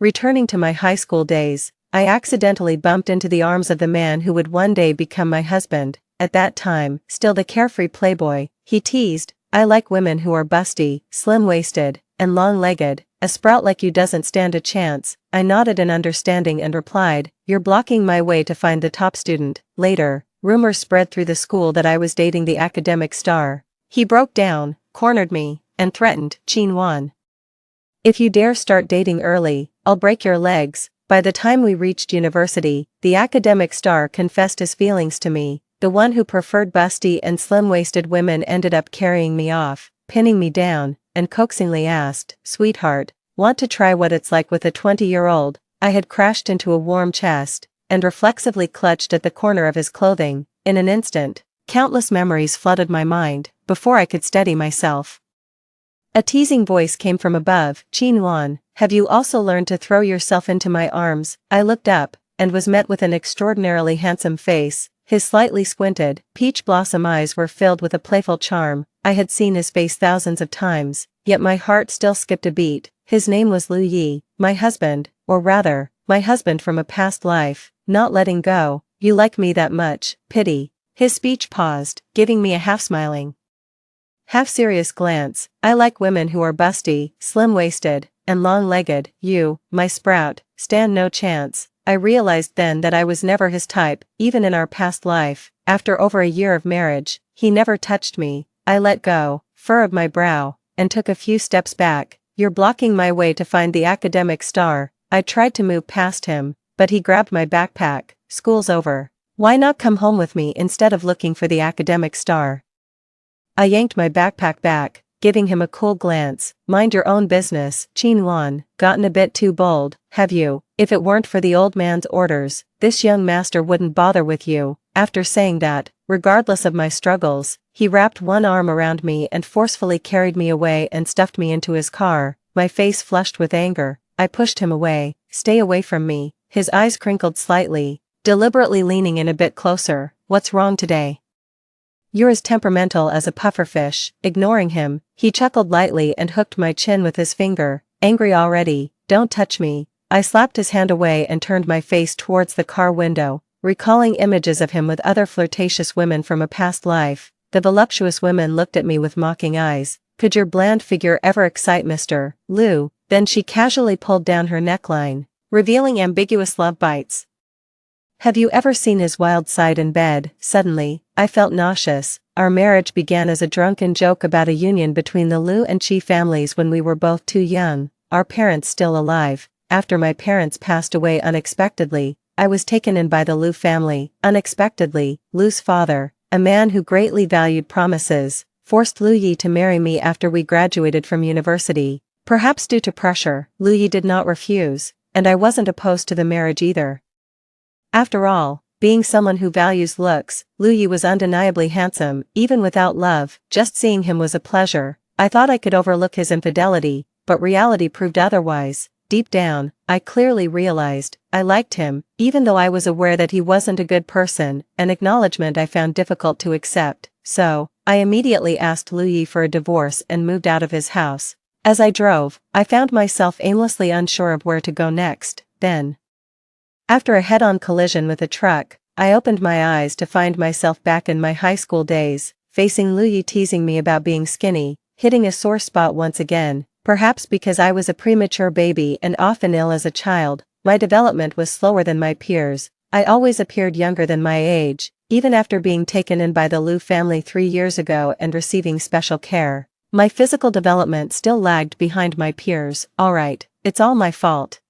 Returning to my high school days, I accidentally bumped into the arms of the man who would one day become my husband. At that time, still the carefree playboy, he teased, "I like women who are busty, slim-waisted, and long-legged. A sprout like you doesn't stand a chance." I nodded in understanding and replied, "You're blocking my way to find the top student." Later, rumors spread through the school that I was dating the academic star. He broke down, cornered me, and threatened, "Chinwan, if you dare start dating early, I'll break your legs." By the time we reached university, the academic star confessed his feelings to me. The one who preferred busty and slim-waisted women ended up carrying me off, pinning me down, and coaxingly asked, "Sweetheart, want to try what it's like with a 20-year-old? I had crashed into a warm chest, and reflexively clutched at the corner of his clothing. In an instant, countless memories flooded my mind, before I could steady myself. A teasing voice came from above, "Chinwan, have you also learned to throw yourself into my arms?" I looked up, and was met with an extraordinarily handsome face. His slightly squinted, peach blossom eyes were filled with a playful charm. I had seen his face thousands of times, yet my heart still skipped a beat. His name was Lu Yi, my husband, or rather, my husband from a past life. Not letting go. "You like me that much, pity." His speech paused, giving me a half-smiling, half-serious glance. "I like women who are busty, slim-waisted, and long-legged. You, my sprout, stand no chance." I realized then that I was never his type, even in our past life. After over a year of marriage, he never touched me. I let go, furrowed my brow, and took a few steps back. "You're blocking my way to find the academic star." I tried to move past him, but he grabbed my backpack. "School's over. Why not come home with me instead of looking for the academic star?" I yanked my backpack back, giving him a cool glance. "Mind your own business, Chinwan. Gotten a bit too bold, have you? If it weren't for the old man's orders, this young master wouldn't bother with you." After saying that, regardless of my struggles, he wrapped one arm around me and forcefully carried me away and stuffed me into his car. My face flushed with anger, I pushed him away. "Stay away from me." His eyes crinkled slightly, deliberately leaning in a bit closer. "What's wrong today? You're as temperamental as a pufferfish." Ignoring him, he chuckled lightly and hooked my chin with his finger. "Angry already? Don't touch me." I slapped his hand away and turned my face towards the car window, recalling images of him with other flirtatious women from a past life. The voluptuous women looked at me with mocking eyes. "Could your bland figure ever excite Mr. Liu?" Then she casually pulled down her neckline, revealing ambiguous love bites. "Have you ever seen his wild side in bed?" Suddenly, I felt nauseous. Our marriage began as a drunken joke about a union between the Liu and Chi families when we were both too young, our parents still alive. After my parents passed away unexpectedly, I was taken in by the Liu family. Unexpectedly, Liu's father, a man who greatly valued promises, forced Liu Yi to marry me after we graduated from university. Perhaps due to pressure, Liu Yi did not refuse, and I wasn't opposed to the marriage either. After all, being someone who values looks, Liu Yi was undeniably handsome, even without love. Just seeing him was a pleasure. I thought I could overlook his infidelity, but reality proved otherwise. Deep down, I clearly realized I liked him, even though I was aware that he wasn't a good person, an acknowledgement I found difficult to accept. So, I immediately asked Liu Yi for a divorce and moved out of his house. As I drove, I found myself aimlessly unsure of where to go next. Then, after a head-on collision with a truck, I opened my eyes to find myself back in my high school days, facing Liu Yi teasing me about being skinny, hitting a sore spot once again. Perhaps because I was a premature baby and often ill as a child, my development was slower than my peers. I always appeared younger than my age, even after being taken in by the Liu family 3 years ago and receiving special care. My physical development still lagged behind my peers. "Alright, it's all my fault.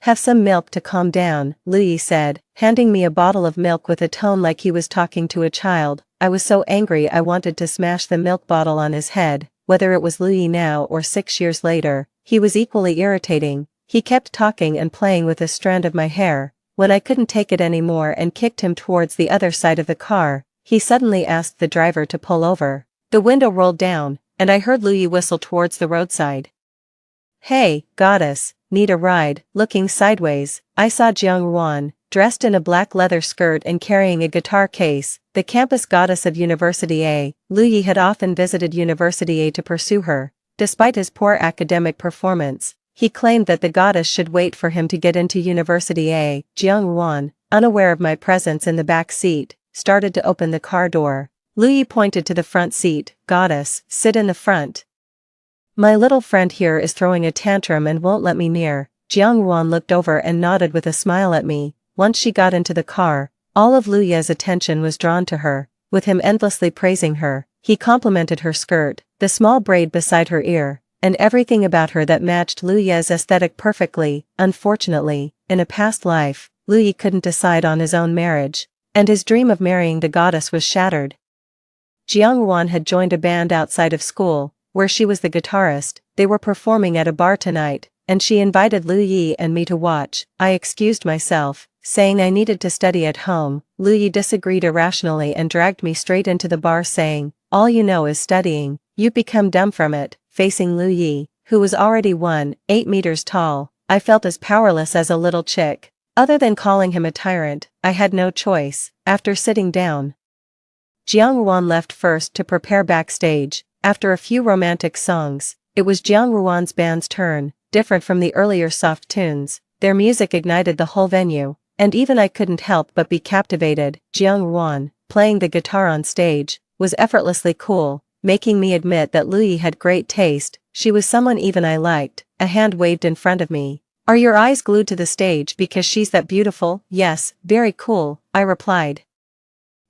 Have some milk to calm down," Liu Yi said, handing me a bottle of milk with a tone like he was talking to a child. I was so angry I wanted to smash the milk bottle on his head. Whether it was Liu Yi now or 6 years later, he was equally irritating. He kept talking and playing with a strand of my hair. When I couldn't take it anymore and kicked him towards the other side of the car, he suddenly asked the driver to pull over. The window rolled down, and I heard Liu Yi whistle towards the roadside. "Hey, goddess, need a ride?" Looking sideways, I saw Jiang Ruan, dressed in a black leather skirt and carrying a guitar case, the campus goddess of University A. Liu Yi had often visited University A to pursue her. Despite his poor academic performance, He claimed that the goddess should wait for him to get into university. Jiang Ruan, unaware of my presence in the back seat, started to open the car door. Lu Yi pointed to the front seat. Goddess, sit in the front. My little friend here is throwing a tantrum and won't let me near. Jiang Ruan looked over and nodded with a smile at me. Once she got into the car, all of Lu Yi's attention was drawn to her, with him endlessly praising her. He complimented her skirt, the small braid beside her ear, and everything about her that matched Lu Yi's aesthetic perfectly. Unfortunately, in a past life, Lu Yi couldn't decide on his own marriage, and his dream of marrying the goddess was shattered. Jiang Ruan had joined a band outside of school, where she was the guitarist. They were performing at a bar tonight, and she invited Lu Yi and me to watch. I excused myself, saying I needed to study at home. Lu Yi disagreed irrationally and dragged me straight into the bar saying, "All you know is studying, you've become dumb from it." Facing Lu Yi, who was already 1.8 meters tall, I felt as powerless as a little chick. Other than calling him a tyrant, I had no choice. After sitting down, Jiang Ruan left first to prepare backstage. After a few romantic songs, it was Jiang Ruan's band's turn. Different from the earlier soft tunes, their music ignited the whole venue, and even I couldn't help but be captivated. Jiang Ruan, playing the guitar on stage, was effortlessly cool, making me admit that Lu Yi had great taste. She was someone even I liked. A hand waved in front of me. "Are your eyes glued to the stage because she's that beautiful?" "Yes, very cool," I replied,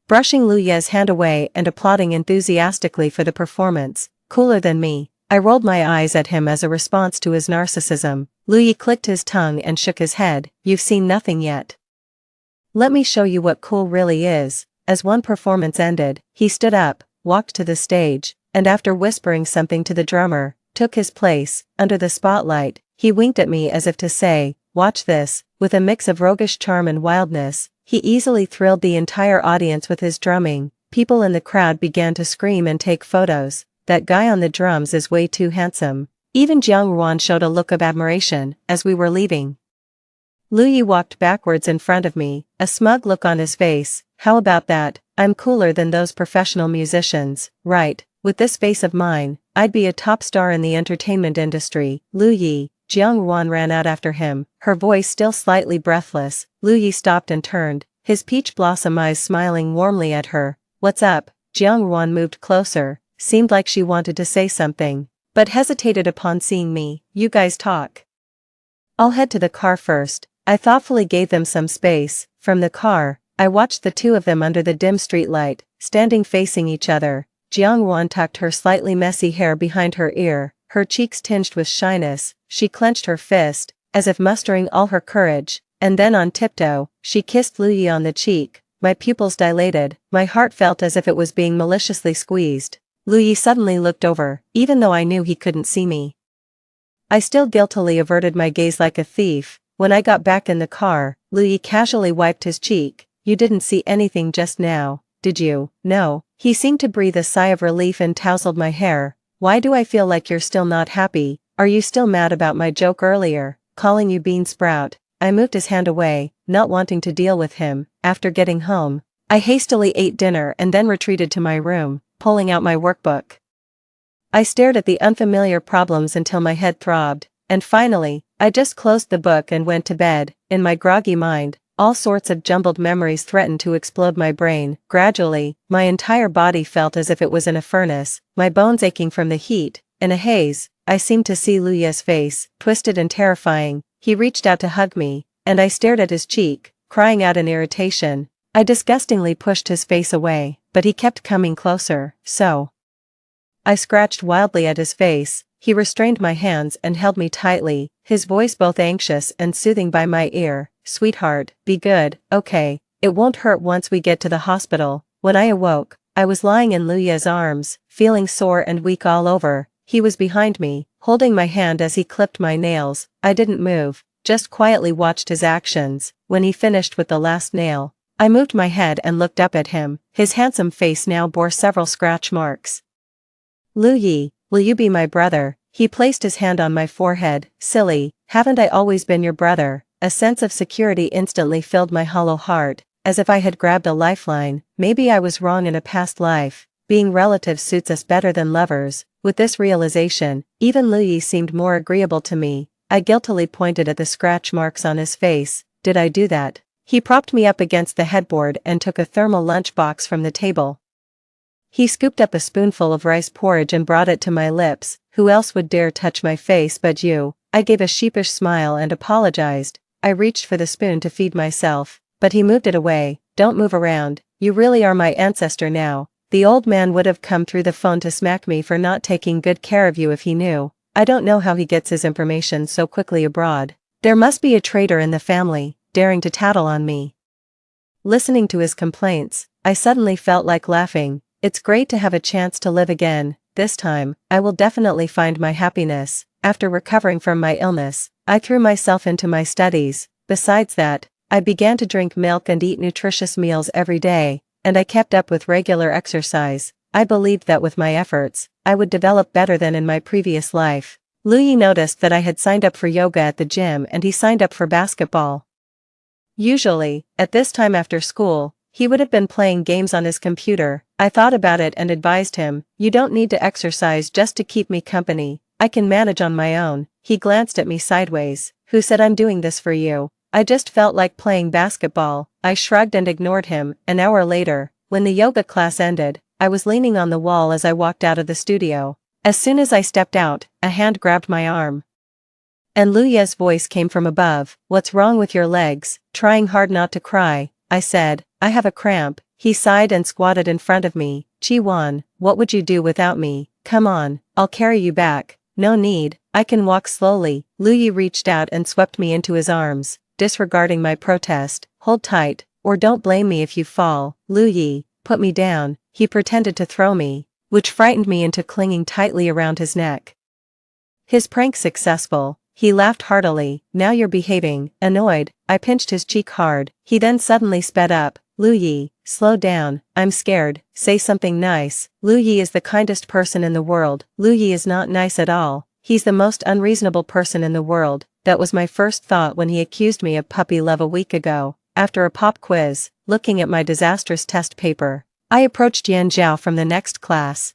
brushing Lu Yi's hand away and applauding enthusiastically for the performance. "Cooler than me." I rolled my eyes at him as a response to his narcissism. Lu Yi clicked his tongue and shook his head. "You've seen nothing yet. Let me show you what cool really is." As one performance ended, he stood up, walked to the stage, and after whispering something to the drummer, took his place. Under the spotlight, he winked at me as if to say, "Watch this." With a mix of roguish charm and wildness, he easily thrilled the entire audience with his drumming. People in the crowd began to scream and take photos. "That guy on the drums is way too handsome." Even Jiang Ruan showed a look of admiration. As we were leaving, Lu Yi walked backwards in front of me, a smug look on his face. "How about that? I'm cooler than those professional musicians, right? With this face of mine, I'd be a top star in the entertainment industry." "Lu Yi." Jiang Ruan ran out after him, her voice still slightly breathless. Lu Yi stopped and turned, his peach blossom eyes smiling warmly at her. "What's up?" Jiang Ruan moved closer, seemed like she wanted to say something, but hesitated upon seeing me. "You guys talk. I'll head to the car first." I thoughtfully gave them some space. From the car, I watched the two of them under the dim streetlight, standing facing each other. Jiang Ruan tucked her slightly messy hair behind her ear, her cheeks tinged with shyness. She clenched her fist, as if mustering all her courage, and then on tiptoe, she kissed Lu Yi on the cheek. My pupils dilated, my heart felt as if it was being maliciously squeezed. Lu Yi suddenly looked over, even though I knew he couldn't see me. I still guiltily averted my gaze like a thief. When I got back in the car, Lu Yi casually wiped his cheek. "You didn't see anything just now, did you?" "No." He seemed to breathe a sigh of relief and tousled my hair. "Why do I feel like you're still not happy? Are you still mad about my joke earlier, calling you bean sprout?" I moved his hand away, not wanting to deal with him. After getting home, I hastily ate dinner and then retreated to my room, pulling out my workbook. I stared at the unfamiliar problems until my head throbbed, and finally, I just closed the book and went to bed. In my groggy mind, all sorts of jumbled memories threatened to explode my brain. Gradually, my entire body felt as if it was in a furnace, my bones aching from the heat. In a haze, I seemed to see Lu Yi's face, twisted and terrifying. He reached out to hug me, and I stared at his cheek, crying out in irritation. I disgustingly pushed his face away, but he kept coming closer, so I scratched wildly at his face. He restrained my hands and held me tightly, his voice both anxious and soothing by my ear. "Sweetheart, be good, okay? It won't hurt once we get to the hospital." When I awoke, I was lying in Lu Yi's arms, feeling sore and weak all over. He was behind me, holding my hand as he clipped my nails. I didn't move, just quietly watched his actions. When he finished with the last nail, I moved my head and looked up at him. His handsome face now bore several scratch marks. "Lu Yi, will you be my brother?" He placed his hand on my forehead. "Silly, haven't I always been your brother?" A sense of security instantly filled my hollow heart, as if I had grabbed a lifeline. Maybe I was wrong in a past life. Being relatives suits us better than lovers. With this realization, even Lu Yi seemed more agreeable to me. I guiltily pointed at the scratch marks on his face. Did I do that? He propped me up against the headboard and took a thermal lunchbox from the table. He scooped up a spoonful of rice porridge and brought it to my lips. Who else would dare touch my face but you? I gave a sheepish smile and apologized. I reached for the spoon to feed myself, but he moved it away. Don't move around, you really are my ancestor now. The old man would have come through the phone to smack me for not taking good care of you if he knew. I don't know how he gets his information so quickly abroad. There must be a traitor in the family, daring to tattle on me. Listening to his complaints, I suddenly felt like laughing. It's great to have a chance to live again. This time, I will definitely find my happiness. After recovering from my illness, I threw myself into my studies. Besides that, I began to drink milk and eat nutritious meals every day, and I kept up with regular exercise. I believed that with my efforts, I would develop better than in my previous life. Louis noticed that I had signed up for yoga at the gym and he signed up for basketball. Usually, at this time after school, he would have been playing games on his computer. I thought about it and advised him, you don't need to exercise just to keep me company. I can manage on my own. He glanced at me sideways. Who said I'm doing this for you? I just felt like playing basketball. I shrugged and ignored him. An hour later, when the yoga class ended, I was leaning on the wall as I walked out of the studio. As soon as I stepped out, a hand grabbed my arm. And Louis's voice came from above. What's wrong with your legs? Trying hard not to cry, I said. I have a cramp. He sighed and squatted in front of me. Chi-Wan, what would you do without me? Come on, I'll carry you back. No need, I can walk slowly. Louis reached out and swept me into his arms, disregarding my protest. Hold tight, or don't blame me if you fall. Louis, put me down. He pretended to throw me, which frightened me into clinging tightly around his neck. His prank successful, he laughed heartily. Now you're behaving. Annoyed, I pinched his cheek hard. He then suddenly sped up. Louis, slow down, I'm scared. Say something nice. Louis is the kindest person in the world. Louis is not nice at all. He's the most unreasonable person in the world. That was my first thought when he accused me of puppy love a week ago. After a pop quiz, looking at my disastrous test paper, I approached Yan Zhao from the next class,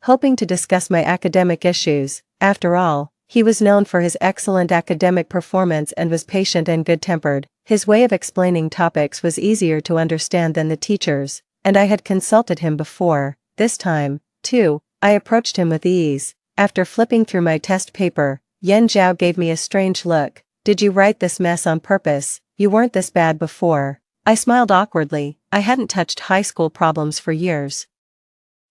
hoping to discuss my academic issues. After all, he was known for his excellent academic performance and was patient and good-tempered. His way of explaining topics was easier to understand than the teacher's, and I had consulted him before. This time, too, I approached him with ease. After flipping through my test paper, Yan Zhao gave me a strange look. Did you write this mess on purpose? You weren't this bad before. I smiled awkwardly. I hadn't touched high school problems for years.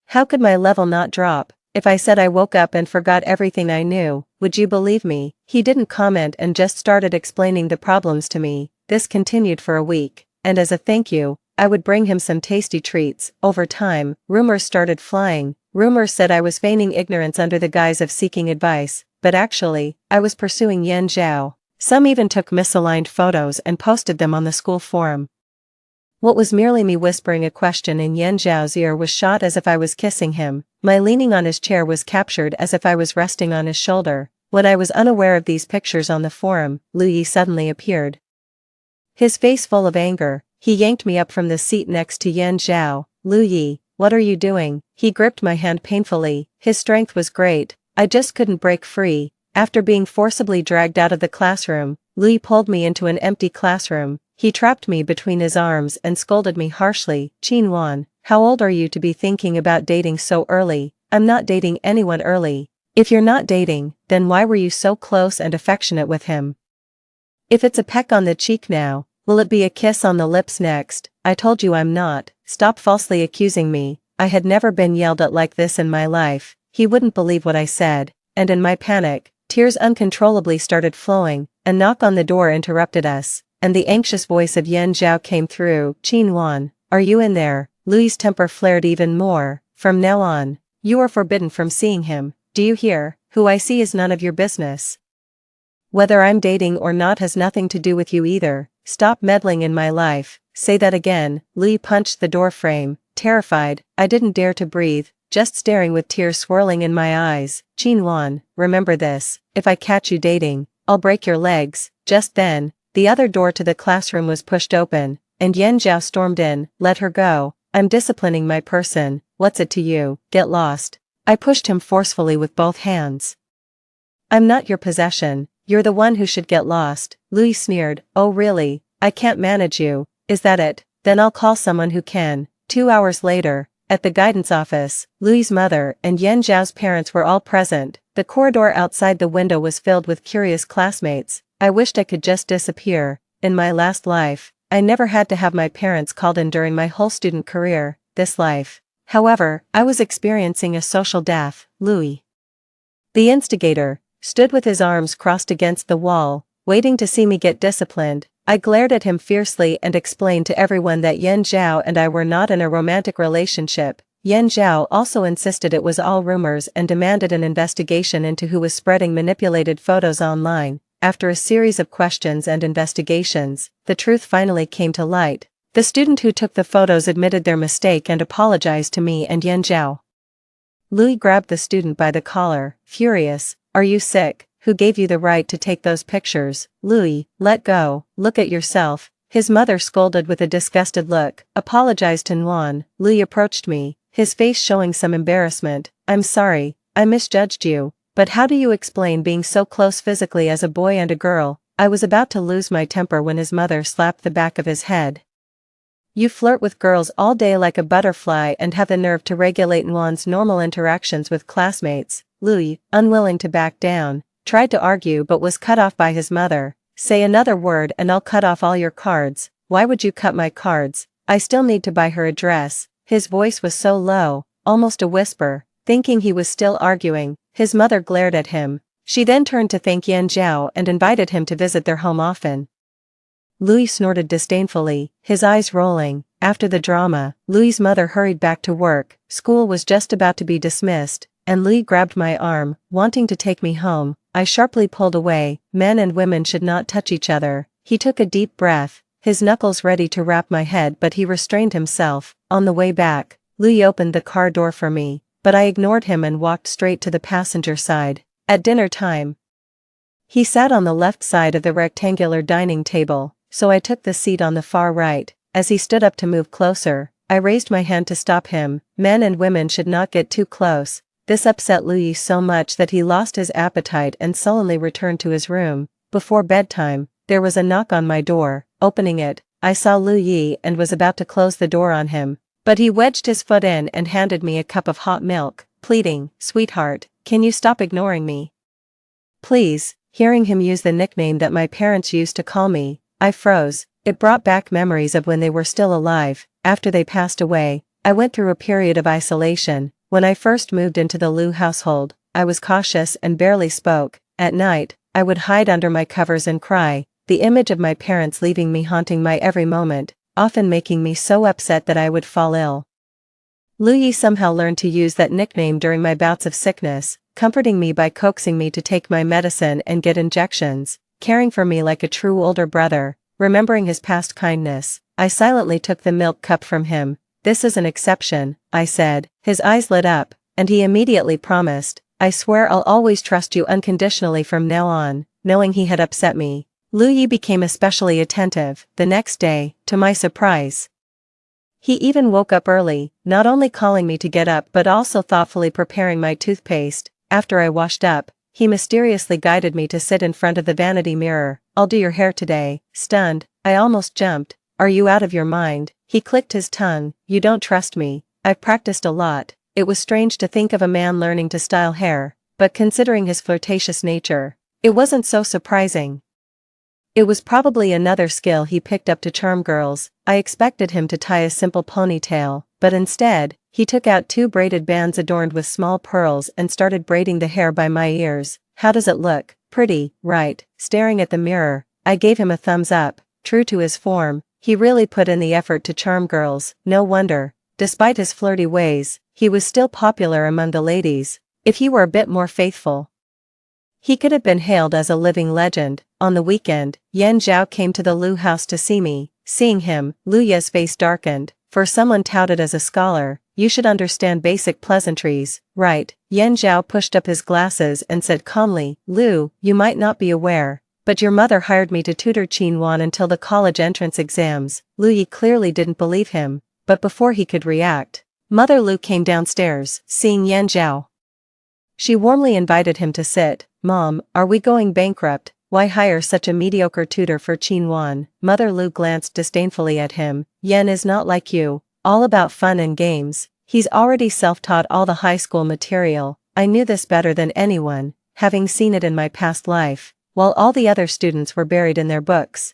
How could my level not drop? If I said I woke up and forgot everything I knew, would you believe me? He didn't comment and just started explaining the problems to me. This continued for a week, and as a thank you, I would bring him some tasty treats. Over time, rumors started flying. Rumors said I was feigning ignorance under the guise of seeking advice, but actually, I was pursuing Yan Zhao. Some even took misaligned photos and posted them on the school forum. What was merely me whispering a question in Yan Zhao's ear was shot as if I was kissing him. My leaning on his chair was captured as if I was resting on his shoulder. When I was unaware of these pictures on the forum, Louis suddenly appeared. His face full of anger, he yanked me up from the seat next to Yan Zhao. Louis, what are you doing? He gripped my hand painfully. His strength was great. I just couldn't break free. After being forcibly dragged out of the classroom, Louis pulled me into an empty classroom. He trapped me between his arms and scolded me harshly. Chi-Wan, how old are you to be thinking about dating so early? I'm not dating anyone early. If you're not dating, then why were you so close and affectionate with him? If it's a peck on the cheek now, will it be a kiss on the lips next? I told you I'm not. Stop falsely accusing me. I had never been yelled at like this in my life. He wouldn't believe what I said, and in my panic, tears uncontrollably started flowing. A knock on the door interrupted us, and the anxious voice of Yan Zhao came through. Chi-Wan, are you in there? Louis' temper flared even more. From now on, you are forbidden from seeing him. Do you hear? Who I see is none of your business. Whether I'm dating or not has nothing to do with you either. Stop meddling in my life. Say that again. Louis punched the door frame. Terrified, I didn't dare to breathe, just staring with tears swirling in my eyes. Chi-Wan, remember this. If I catch you dating, I'll break your legs. Just then, the other door to the classroom was pushed open, and Yan Zhao stormed in. Let her go. I'm disciplining my person. What's it to you? Get lost. I pushed him forcefully with both hands. I'm not your possession. You're the one who should get lost, Louis sneered. Oh really? I can't manage you, is that it? Then I'll call someone who can. 2 hours later, at the guidance office, Louis's mother and Yan Zhao's parents were all present. The corridor outside the window was filled with curious classmates. I wished I could just disappear. In my last life, I never had to have my parents called in during my whole student career. This life, however, I was experiencing a social death. Louis, the instigator, stood with his arms crossed against the wall, waiting to see me get disciplined. I glared at him fiercely and explained to everyone that Yan Zhao and I were not in a romantic relationship. Yan Zhao also insisted it was all rumors and demanded an investigation into who was spreading manipulated photos online. After a series of questions and investigations, the truth finally came to light. The student who took the photos admitted their mistake and apologized to me and Yan Zhao. Louis grabbed the student by the collar, furious. Are you sick? Who gave you the right to take those pictures? Louis, let go, look at yourself. His mother scolded with a disgusted look. Apologized to Nguyen. Louis approached me, his face showing some embarrassment. I'm sorry, I misjudged you, but how do you explain being so close physically as a boy and a girl? I was about to lose my temper when his mother slapped the back of his head. You flirt with girls all day like a butterfly and have the nerve to regulate Nguyen's normal interactions with classmates. Louis, unwilling to back down, tried to argue but was cut off by his mother. Say another word and I'll cut off all your cards. Why would you cut my cards? I still need to buy her a dress. His voice was so low, almost a whisper. Thinking he was still arguing, his mother glared at him. She then turned to thank Yan Zhao and invited him to visit their home often. Louis snorted disdainfully, his eyes rolling. After the drama, Louis's mother hurried back to work. School was just about to be dismissed, and Louis grabbed my arm, wanting to take me home. I sharply pulled away. Men and women should not touch each other. He took a deep breath, his knuckles ready to rap my head, but he restrained himself. On the way back, Louis opened the car door for me, but I ignored him and walked straight to the passenger side. At dinner time, he sat on the left side of the rectangular dining table, so I took the seat on the far right. As he stood up to move closer, I raised my hand to stop him. Men and women should not get too close. This upset Louis so much that he lost his appetite and sullenly returned to his room. Before bedtime, there was a knock on my door. Opening it, I saw Louis and was about to close the door on him, but he wedged his foot in and handed me a cup of hot milk, pleading, "Sweetheart, can you stop ignoring me? Please." Hearing him use the nickname that my parents used to call me, I froze. It brought back memories of when they were still alive. After they passed away, I went through a period of isolation. When I first moved into the Liu household, I was cautious and barely spoke. At night, I would hide under my covers and cry, the image of my parents leaving me haunting my every moment, often making me so upset that I would fall ill. Louis somehow learned to use that nickname during my bouts of sickness, comforting me by coaxing me to take my medicine and get injections, caring for me like a true older brother. Remembering his past kindness, I silently took the milk cup from him. "This is an exception," I said. His eyes lit up, and he immediately promised, "I swear I'll always trust you unconditionally from now on." Knowing he had upset me, Louis became especially attentive. The next day, to my surprise, he even woke up early, not only calling me to get up but also thoughtfully preparing my toothpaste. After I washed up, he mysteriously guided me to sit in front of the vanity mirror. "I'll do your hair today." Stunned, I almost jumped. "Are you out of your mind?" He clicked his tongue. "You don't trust me. I've practiced a lot." It was strange to think of a man learning to style hair, but considering his flirtatious nature, it wasn't so surprising. It was probably another skill he picked up to charm girls. I expected him to tie a simple ponytail, but instead, he took out 2 braided bands adorned with small pearls and started braiding the hair by my ears. "How does it look? Pretty, right?" Staring at the mirror, I gave him a thumbs up. True to his form, he really put in the effort to charm girls. No wonder, despite his flirty ways, he was still popular among the ladies. If he were a bit more faithful, he could have been hailed as a living legend. On the weekend, Yan Zhao came to the Liu house to see me. Seeing him, Luya's face darkened. "For someone touted as a scholar, you should understand basic pleasantries, right?" Yan Zhao pushed up his glasses and said calmly, "Liu, you might not be aware, but your mother hired me to tutor Qin Wan until the college entrance exams." Liu clearly didn't believe him, but before he could react, Mother Liu came downstairs. Seeing Yan Zhao, she warmly invited him to sit. "Mom, are we going bankrupt?" Why hire such a mediocre tutor for Qinwan? Mother Lu glanced disdainfully at him. Yan is not like you, all about fun and games. He's already self-taught all the high school material. I knew this better than anyone, having seen it in my past life, while all the other students were buried in their books.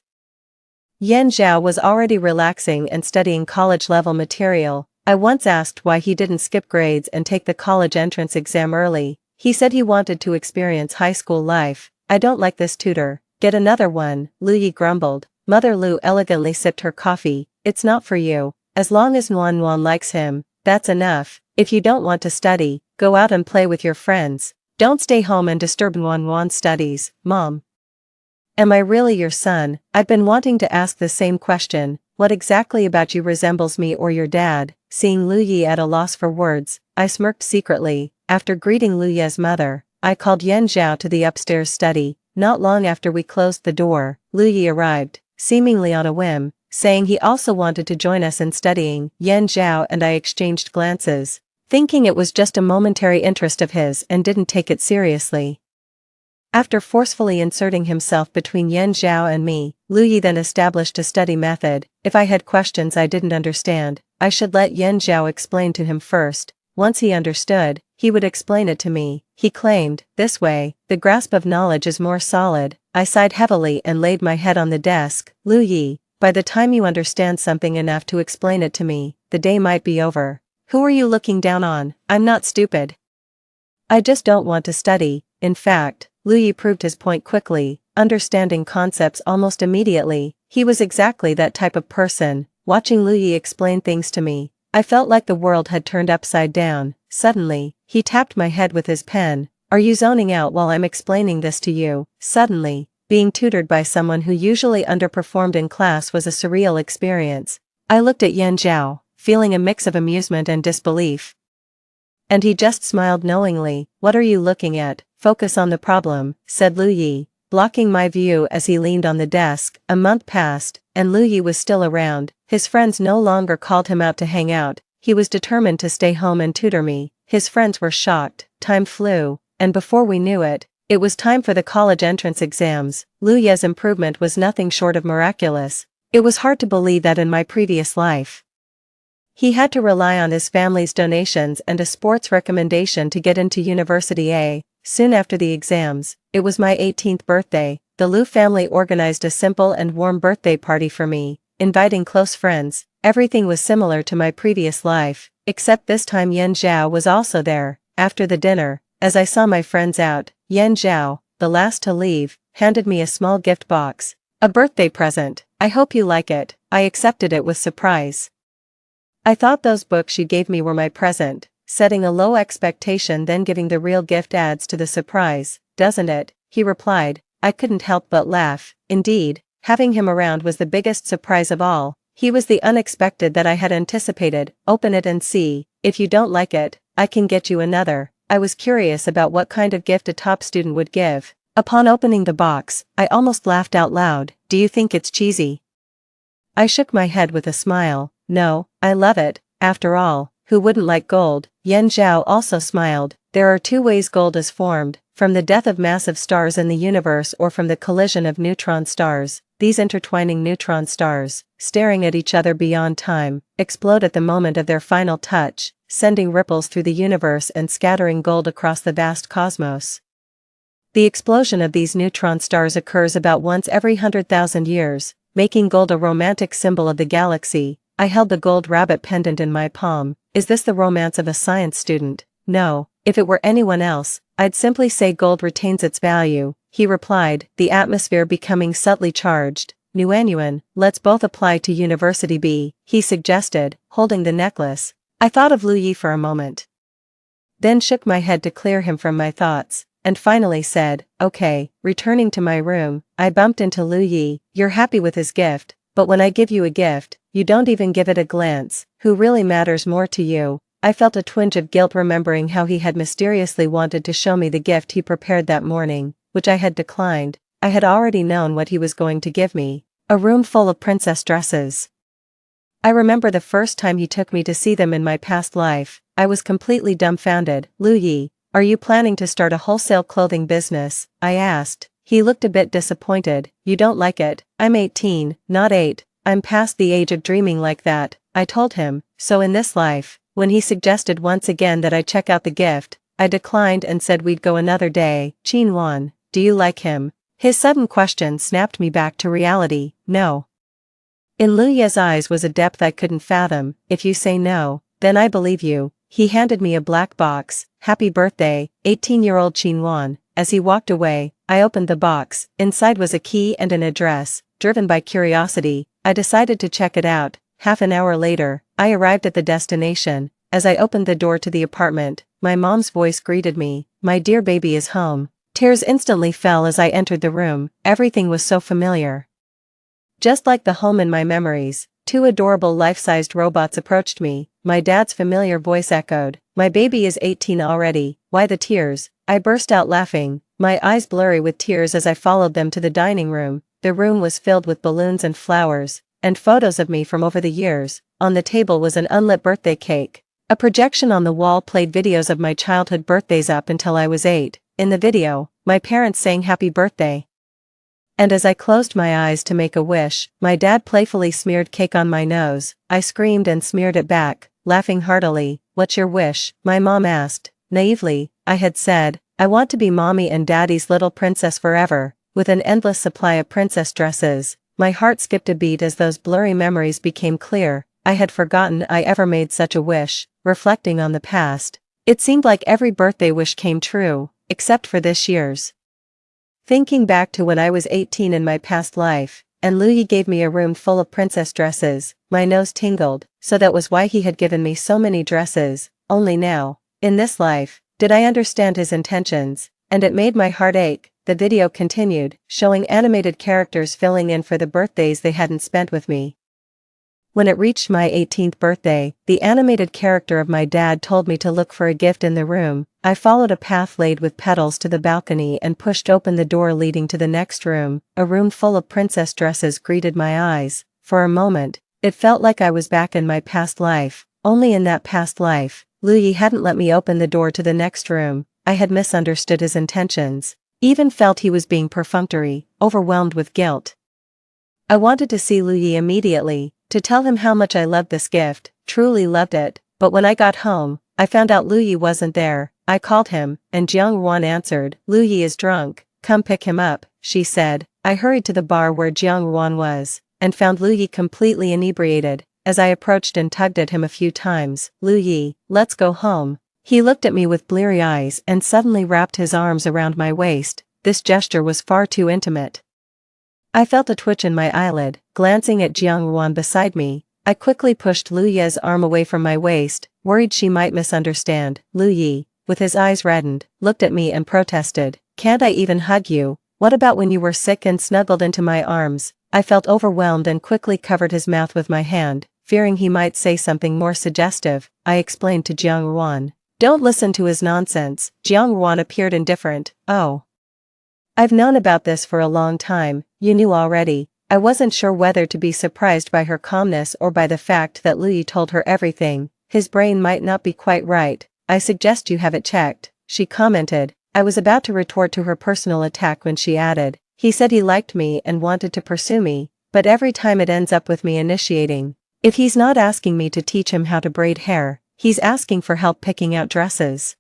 Yan Zhao was already relaxing and studying college-level material. I once asked why he didn't skip grades and take the college entrance exam early. He said he wanted to experience high school life. I don't like this tutor. Get another one, Lu Yi grumbled. Mother Lu elegantly sipped her coffee. It's not for you. As long as Nuan Nuan likes him, that's enough. If you don't want to study, go out and play with your friends. Don't stay home and disturb Nuan Nuan's studies, Mom. Am I really your son? I've been wanting to ask the same question. What exactly about you resembles me or your dad? Seeing Lu Yi at a loss for words, I smirked secretly. After greeting Lu Ye's mother, I called Yan Zhao to the upstairs study. Not long after we closed the door, Lu Yi arrived, seemingly on a whim, saying he also wanted to join us in studying. Yan Zhao and I exchanged glances, thinking it was just a momentary interest of his and didn't take it seriously. After forcefully inserting himself between Yan Zhao and me, Lu Yi then established a study method. If I had questions I didn't understand, I should let Yan Zhao explain to him first. Once he understood, he would explain it to me, he claimed. This way, the grasp of knowledge is more solid. I sighed heavily and laid my head on the desk. Lu Yi, by the time you understand something enough to explain it to me, the day might be over. Who are you looking down on? I'm not stupid. I just don't want to study. In fact, Lu Yi proved his point quickly, understanding concepts almost immediately. He was exactly that type of person. Watching Lu Yi explain things to me, I felt like the world had turned upside down. Suddenly, he tapped my head with his pen. Are you zoning out while I'm explaining this to you? Suddenly, being tutored by someone who usually underperformed in class was a surreal experience. I looked at Yan Zhao, feeling a mix of amusement and disbelief. And he just smiled knowingly. What are you looking at? Focus on the problem, said Lu Yi, blocking my view as he leaned on the desk. A month passed, and Lu Yi was still around. His friends no longer called him out to hang out. He was determined to stay home and tutor me. His friends were shocked. Time flew, and before we knew it, it was time for the college entrance exams. Lu Ye's improvement was nothing short of miraculous. It was hard to believe that in my previous life, he had to rely on his family's donations and a sports recommendation to get into University A. Soon after the exams, it was my 18th birthday. The Lu family organized a simple and warm birthday party for me, inviting close friends. Everything was similar to my previous life, except this time Yan Zhao was also there. After the dinner, as I saw my friends out, Yan Zhao, the last to leave, handed me a small gift box. A birthday present. I hope you like it. I accepted it with surprise. I thought those books you gave me were my present. Setting a low expectation then giving the real gift adds to the surprise, doesn't it? He replied. I couldn't help but laugh. Indeed, having him around was the biggest surprise of all. He was the unexpected that I had anticipated. Open it and see. If you don't like it, I can get you another. I was curious about what kind of gift a top student would give. Upon opening the box, I almost laughed out loud. Do you think it's cheesy? I shook my head with a smile. No, I love it. After all, who wouldn't like gold? Yan Zhao also smiled. There are two ways gold is formed, from the death of massive stars in the universe or from the collision of neutron stars. These intertwining neutron stars, staring at each other beyond time, explode at the moment of their final touch, sending ripples through the universe and scattering gold across the vast cosmos. The explosion of these neutron stars occurs about once every 100,000 years, making gold a romantic symbol of the galaxy. I held the gold rabbit pendant in my palm. Is this the romance of a science student? No, if it were anyone else, I'd simply say gold retains its value, he replied, the atmosphere becoming subtly charged. Nuanyuan, let's both apply to University B, he suggested, holding the necklace. I thought of Lu Yi for a moment, then shook my head to clear him from my thoughts, and finally said, okay. Returning to my room, I bumped into Lu Yi. You're happy with his gift, but when I give you a gift, you don't even give it a glance. Who really matters more to you? I felt a twinge of guilt remembering how he had mysteriously wanted to show me the gift he prepared that morning, which I had declined. I had already known what he was going to give me. A room full of princess dresses. I remember the first time he took me to see them in my past life. I was completely dumbfounded. Lu Yi, are you planning to start a wholesale clothing business? I asked. He looked a bit disappointed. You don't like it? I'm 18, not 8. I'm past the age of dreaming like that, I told him. So in this life, when he suggested once again that I check out the gift, I declined and said we'd go another day. Chin-won, do you like him? His sudden question snapped me back to reality. No. In Luya's eyes was a depth I couldn't fathom. If you say no, then I believe you. He handed me a black box. Happy birthday, 18-year-old Chin-won. As he walked away, I opened the box. Inside was a key and an address. Driven by curiosity, I decided to check it out. Half an hour later, I arrived at the destination. As I opened the door to the apartment, my mom's voice greeted me. My dear baby is home. Tears instantly fell as I entered the room. Everything was so familiar. Just like the home in my memories, two adorable life-sized robots approached me. My dad's familiar voice echoed. My baby is 18 already. Why the tears? I burst out laughing, my eyes blurry with tears as I followed them to the dining room. The room was filled with balloons and flowers, and photos of me from over the years. On the table was an unlit birthday cake. A projection on the wall played videos of my childhood birthdays up until I was 8. In the video, my parents sang happy birthday. And as I closed my eyes to make a wish, my dad playfully smeared cake on my nose. I screamed and smeared it back, laughing heartily. What's your wish? My mom asked. Naively, I had said, I want to be mommy and daddy's little princess forever, with an endless supply of princess dresses. My heart skipped a beat as those blurry memories became clear. I had forgotten I ever made such a wish. Reflecting on the past, it seemed like every birthday wish came true, except for this year's. Thinking back to when I was 18 in my past life, and Louis gave me a room full of princess dresses, my nose tingled. So that was why he had given me so many dresses. Only now, in this life, did I understand his intentions, and it made my heart ache. The video continued, showing animated characters filling in for the birthdays they hadn't spent with me. When it reached my 18th birthday, the animated character of my dad told me to look for a gift in the room. I followed a path laid with petals to the balcony and pushed open the door leading to the next room. A room full of princess dresses greeted my eyes. For a moment, it felt like I was back in my past life. Only in that past life, Louis hadn't let me open the door to the next room. I had misunderstood his intentions. Even felt he was being perfunctory, overwhelmed with guilt. I wanted to see Louis immediately, to tell him how much I loved this gift, truly loved it, but when I got home, I found out Louis wasn't there. I called him, and Jeong-won answered. Louis is drunk, come pick him up, she said. I hurried to the bar where Jeong-won was, and found Louis completely inebriated. As I approached and tugged at him a few times, Louis, let's go home. He looked at me with bleary eyes and suddenly wrapped his arms around my waist. This gesture was far too intimate. I felt a twitch in my eyelid. Glancing at Jeong-won beside me, I quickly pushed Luya's arm away from my waist, worried she might misunderstand. Luyi, with his eyes reddened, looked at me and protested. Can't I even hug you? What about when you were sick and snuggled into my arms? I felt overwhelmed and quickly covered his mouth with my hand, fearing he might say something more suggestive. I explained to Jeong-won. Don't listen to his nonsense. Jeong-won appeared indifferent. Oh. I've known about this for a long time. You knew already. I wasn't sure whether to be surprised by her calmness or by the fact that Louis told her everything. His brain might not be quite right. I suggest you have it checked, she commented. I was about to retort to her personal attack when she added, he said he liked me and wanted to pursue me, but every time it ends up with me initiating. If he's not asking me to teach him how to braid hair, he's asking for help picking out dresses.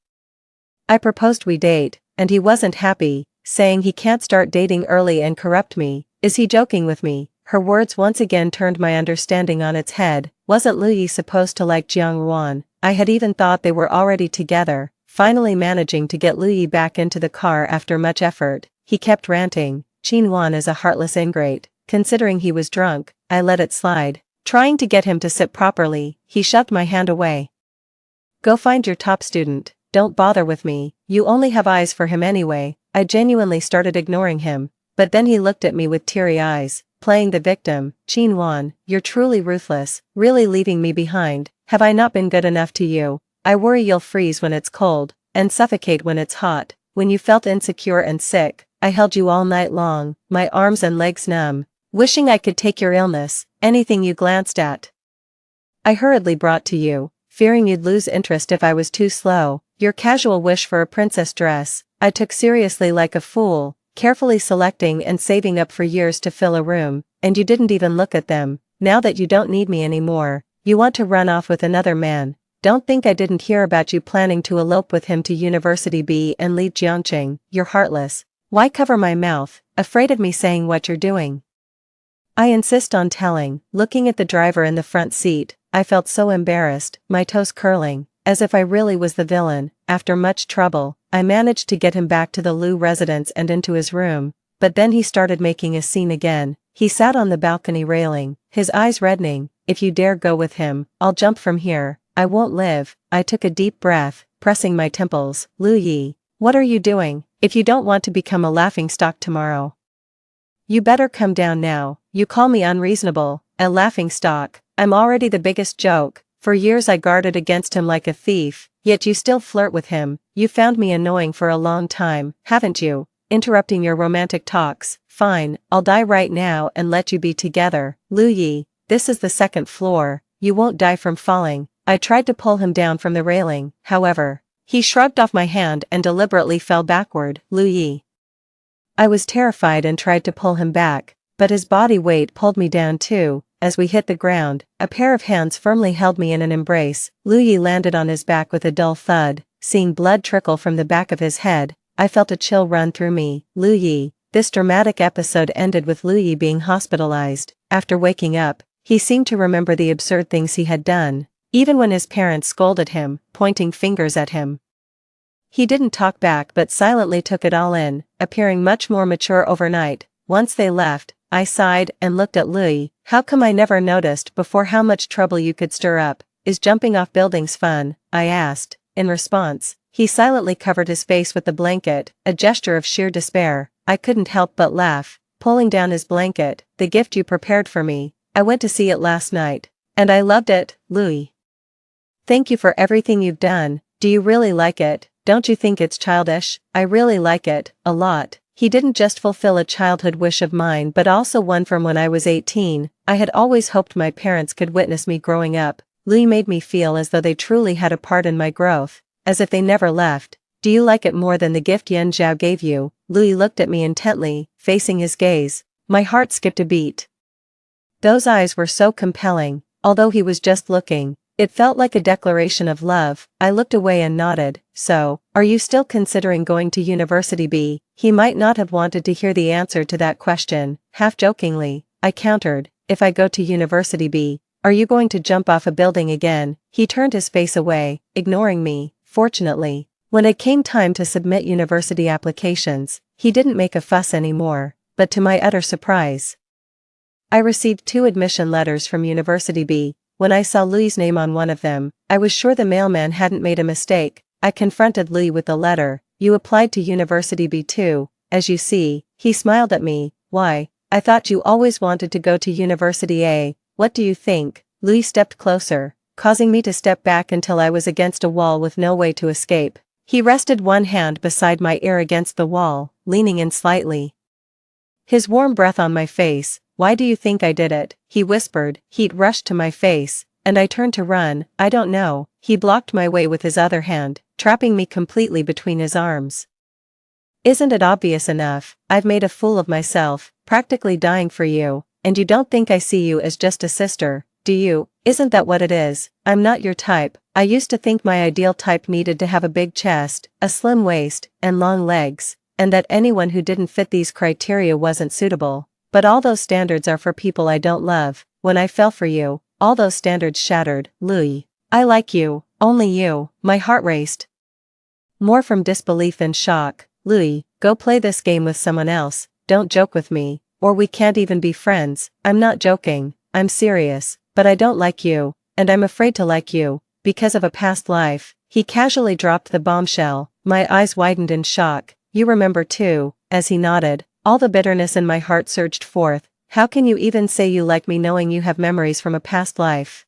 I proposed we date, and he wasn't happy, saying he can't start dating early and corrupt me. Is he joking with me? Her words once again turned my understanding on its head. Wasn't Louis supposed to like Jeong-won? I had even thought they were already together. Finally managing to get Louis back into the car after much effort, he kept ranting. Chin-won is a heartless ingrate. Considering he was drunk, I let it slide. Trying to get him to sit properly, he shoved my hand away. Go find your top student. Don't bother with me. You only have eyes for him anyway. I genuinely started ignoring him. But then he looked at me with teary eyes, playing the victim. Chin-won, you're truly ruthless, really leaving me behind. Have I not been good enough to you? I worry you'll freeze when it's cold, and suffocate when it's hot. When you felt insecure and sick, I held you all night long, my arms and legs numb, wishing I could take your illness, anything you glanced at. I hurriedly brought to you, fearing you'd lose interest if I was too slow. Your casual wish for a princess dress, I took seriously like a fool. carefully selecting and saving up for years to fill a room, and you didn't even look at them. Now that you don't need me anymore, you want to run off with another man. Don't think I didn't hear about you planning to elope with him to University B and leave Jiangqing. You're heartless. Why cover my mouth, afraid of me saying what you're doing? I insist on telling. Looking at the driver in the front seat, I felt so embarrassed, my toes curling, as if I really was the villain. After much trouble, I managed to get him back to the Liu residence and into his room, but then he started making a scene again. He sat on the balcony railing, his eyes reddening. If you dare go with him, I'll jump from here. I won't live. I took a deep breath, pressing my temples. Liu Yi, what are you doing? If you don't want to become a laughingstock tomorrow, you better come down now. You call me unreasonable, a laughingstock. I'm already the biggest joke. For years I guarded against him like a thief, yet you still flirt with him. You found me annoying for a long time, haven't you? Interrupting your romantic talks. Fine, I'll die right now and let you be together. Liu Yi, this is the second floor. You won't die from falling. I tried to pull him down from the railing, however. He shrugged off my hand and deliberately fell backward. Liu Yi. I was terrified and tried to pull him back, but his body weight pulled me down too. As we hit the ground, a pair of hands firmly held me in an embrace. Liu Yi landed on his back with a dull thud. Seeing blood trickle from the back of his head, I felt a chill run through me. Liu Yi. This dramatic episode ended with Liu Yi being hospitalized. After waking up, he seemed to remember the absurd things he had done, even when his parents scolded him, pointing fingers at him. He didn't talk back but silently took it all in, appearing much more mature overnight. Once they left, I sighed and looked at Liu. How come I never noticed before how much trouble you could stir up? Is jumping off buildings fun? I asked. In response, he silently covered his face with the blanket, a gesture of sheer despair. I couldn't help but laugh, pulling down his blanket. The gift you prepared for me. I went to see it last night, and I loved it. Liu. Thank you for everything you've done. Do you really like it? Don't you think it's childish? I really like it, a lot. He didn't just fulfill a childhood wish of mine but also one from when I was 18. I had always hoped my parents could witness me growing up. Liu made me feel as though they truly had a part in my growth, as if they never left. Do you like it more than the gift Yan Zhao gave you? Liu looked at me intently, facing his gaze. My heart skipped a beat. Those eyes were so compelling, although he was just looking. It felt like a declaration of love. I looked away and nodded. So, are you still considering going to University B? He might not have wanted to hear the answer to that question. Half jokingly, I countered, if I go to University B, are you going to jump off a building again? He turned his face away, ignoring me. Fortunately, when it came time to submit university applications, he didn't make a fuss anymore, but to my utter surprise, I received 2 admission letters from University B. When I saw Liu's name on one of them, I was sure the mailman hadn't made a mistake. I confronted Liu with the letter. You applied to University B too, as you see. He smiled at me. Why? I thought you always wanted to go to University A. What do you think? Liu stepped closer, causing me to step back until I was against a wall with no way to escape. He rested one hand beside my ear against the wall, leaning in slightly. His warm breath on my face. Why do you think I did it? He whispered. Heat rushed to my face, and I turned to run. I don't know. He blocked my way with his other hand, trapping me completely between his arms. Isn't it obvious enough? I've made a fool of myself, practically dying for you, and you don't think I see you as just a sister, do you? Isn't that what it is? I'm not your type. I used to think my ideal type needed to have a big chest, a slim waist, and long legs, and that anyone who didn't fit these criteria wasn't suitable. But all those standards are for people I don't love. When I fell for you, all those standards shattered. Liu, I like you, only you. My heart raced. More from disbelief and shock. Liu, go play this game with someone else. Don't joke with me, or we can't even be friends. I'm not joking, I'm serious, but I don't like you, and I'm afraid to like you, because of a past life. He casually dropped the bombshell. My eyes widened in shock. You remember too, as he nodded. All the bitterness in my heart surged forth. How can you even say you like me knowing you have memories from a past life?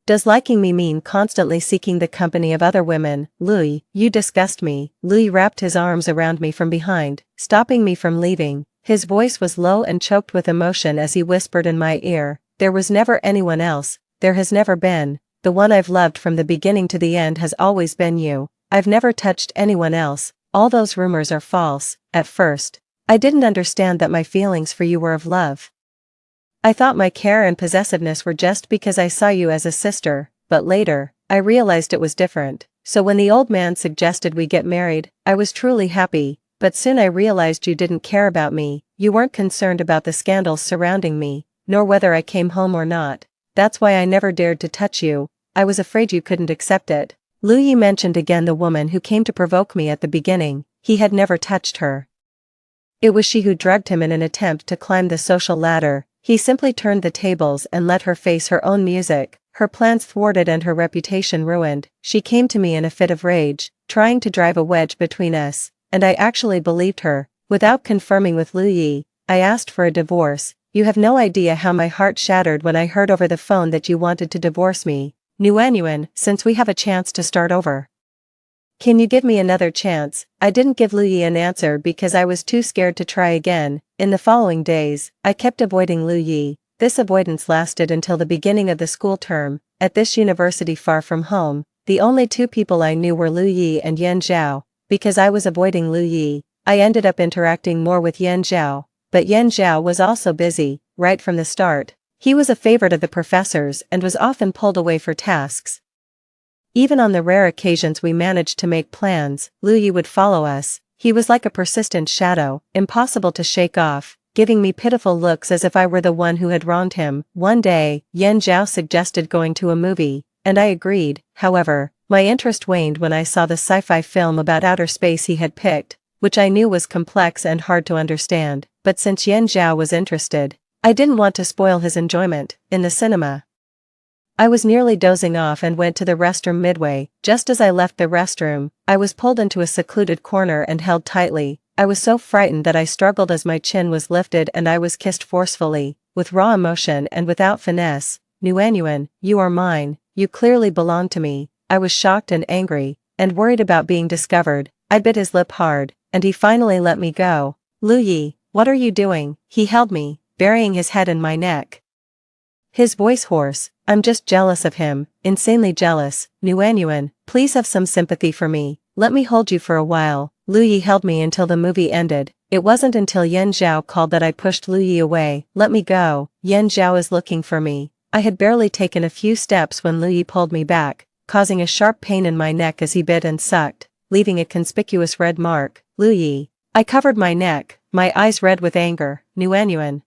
Does liking me mean constantly seeking the company of other women? Liu, you disgust me. Liu wrapped his arms around me from behind, stopping me from leaving. His voice was low and choked with emotion as he whispered in my ear. There was never anyone else. There has never been. The one I've loved from the beginning to the end has always been you. I've never touched anyone else. All those rumors are false. At first, I didn't understand that my feelings for you were of love. I thought my care and possessiveness were just because I saw you as a sister, but later, I realized it was different. So when the old man suggested we get married, I was truly happy, but soon I realized you didn't care about me, you weren't concerned about the scandals surrounding me, nor whether I came home or not. That's why I never dared to touch you, I was afraid you couldn't accept it. Lu Yi mentioned again the woman who came to provoke me at the beginning, he had never touched her. It was she who drugged him in an attempt to climb the social ladder. He simply turned the tables and let her face her own music, her plans thwarted and her reputation ruined. She came to me in a fit of rage, trying to drive a wedge between us, and I actually believed her. Without confirming with Lu Yi, I asked for a divorce. You have no idea how my heart shattered when I heard over the phone that you wanted to divorce me. Nguyen, since we have a chance to start over, can you give me another chance? I didn't give Lu Yi an answer because I was too scared to try again. In the following days, I kept avoiding Lu Yi. This avoidance lasted until the beginning of the school term. At this university far from home, the only two people I knew were Lu Yi and Yan Zhao. Because I was avoiding Lu Yi, I ended up interacting more with Yan Zhao. But Yan Zhao was also busy, right from the start. He was a favorite of the professors and was often pulled away for tasks. Even on the rare occasions we managed to make plans, Lu Yi would follow us. He was like a persistent shadow, impossible to shake off, giving me pitiful looks as if I were the one who had wronged him. One day, Yan Zhao suggested going to a movie, and I agreed. However, my interest waned when I saw the sci-fi film about outer space he had picked, which I knew was complex and hard to understand. But since Yan Zhao was interested, I didn't want to spoil his enjoyment. In the cinema, I was nearly dozing off and went to the restroom midway. Just as I left the restroom, I was pulled into a secluded corner and held tightly. I was so frightened that I struggled as my chin was lifted and I was kissed forcefully, with raw emotion and without finesse. Nguyen, you are mine, you clearly belong to me. I was shocked and angry, and worried about being discovered. I bit his lip hard, and he finally let me go. Lu Yi, what are you doing? He held me, burying his head in my neck. His voice hoarse. I'm just jealous of him, insanely jealous. Nguyen, please have some sympathy for me, let me hold you for a while. Lu Yi held me until the movie ended. It wasn't until Yan Zhao called that I pushed Lu Yi away. Let me go, Yan Zhao is looking for me. I had barely taken a few steps when Lu Yi pulled me back, causing a sharp pain in my neck as he bit and sucked, leaving a conspicuous red mark. Lu Yi. I covered my neck, my eyes red with anger. Nguyen.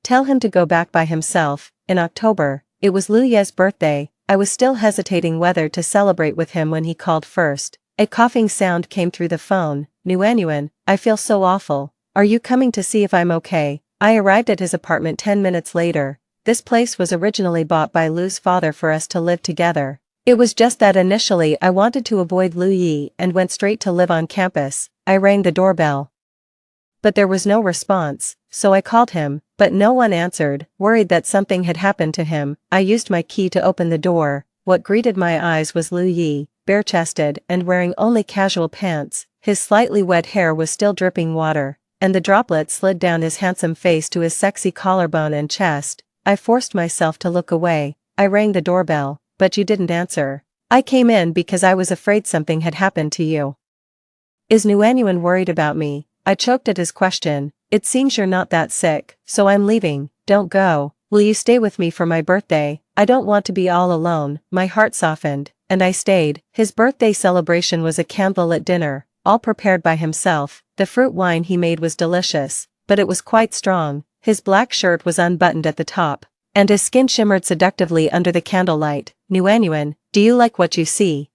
Tell him to go back by himself. In October, it was Lu Ye's birthday. I was still hesitating whether to celebrate with him when he called first. A coughing sound came through the phone. Nguyen, I feel so awful. Are you coming to see if I'm okay? I arrived at his apartment 10 minutes later. This place was originally bought by Lu's father for us to live together. It was just that initially I wanted to avoid Lu Yi and went straight to live on campus. I rang the doorbell, but there was no response, so I called him, but no one answered. Worried that something had happened to him, I used my key to open the door. What greeted my eyes was Lu Yi, bare-chested and wearing only casual pants. His slightly wet hair was still dripping water, and the droplets slid down his handsome face to his sexy collarbone and chest. I forced myself to look away. I rang the doorbell, but you didn't answer. I came in because I was afraid something had happened to you. Is Nguyen worried about me? I choked at his question. It seems you're not that sick, so I'm leaving. Don't go. Will you stay with me for my birthday? I don't want to be all alone. My heart softened, and I stayed. His birthday celebration was a candlelit dinner, all prepared by himself. The fruit wine he made was delicious, but it was quite strong. His black shirt was unbuttoned at the top, and his skin shimmered seductively under the candlelight. Nguyen, do you like what you see?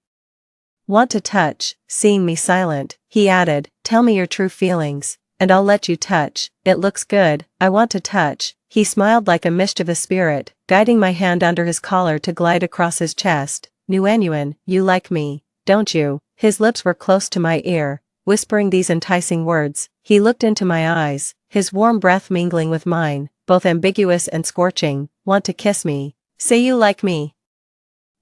Want to touch? Seeing me silent, he added, tell me your true feelings, and I'll let you touch. It looks good, I want to touch. He smiled like a mischievous spirit, guiding my hand under his collar to glide across his chest. Nguyen, you like me, don't you? His lips were close to my ear, whispering these enticing words. He looked into my eyes, his warm breath mingling with mine, both ambiguous and scorching. Want to kiss me? Say you like me.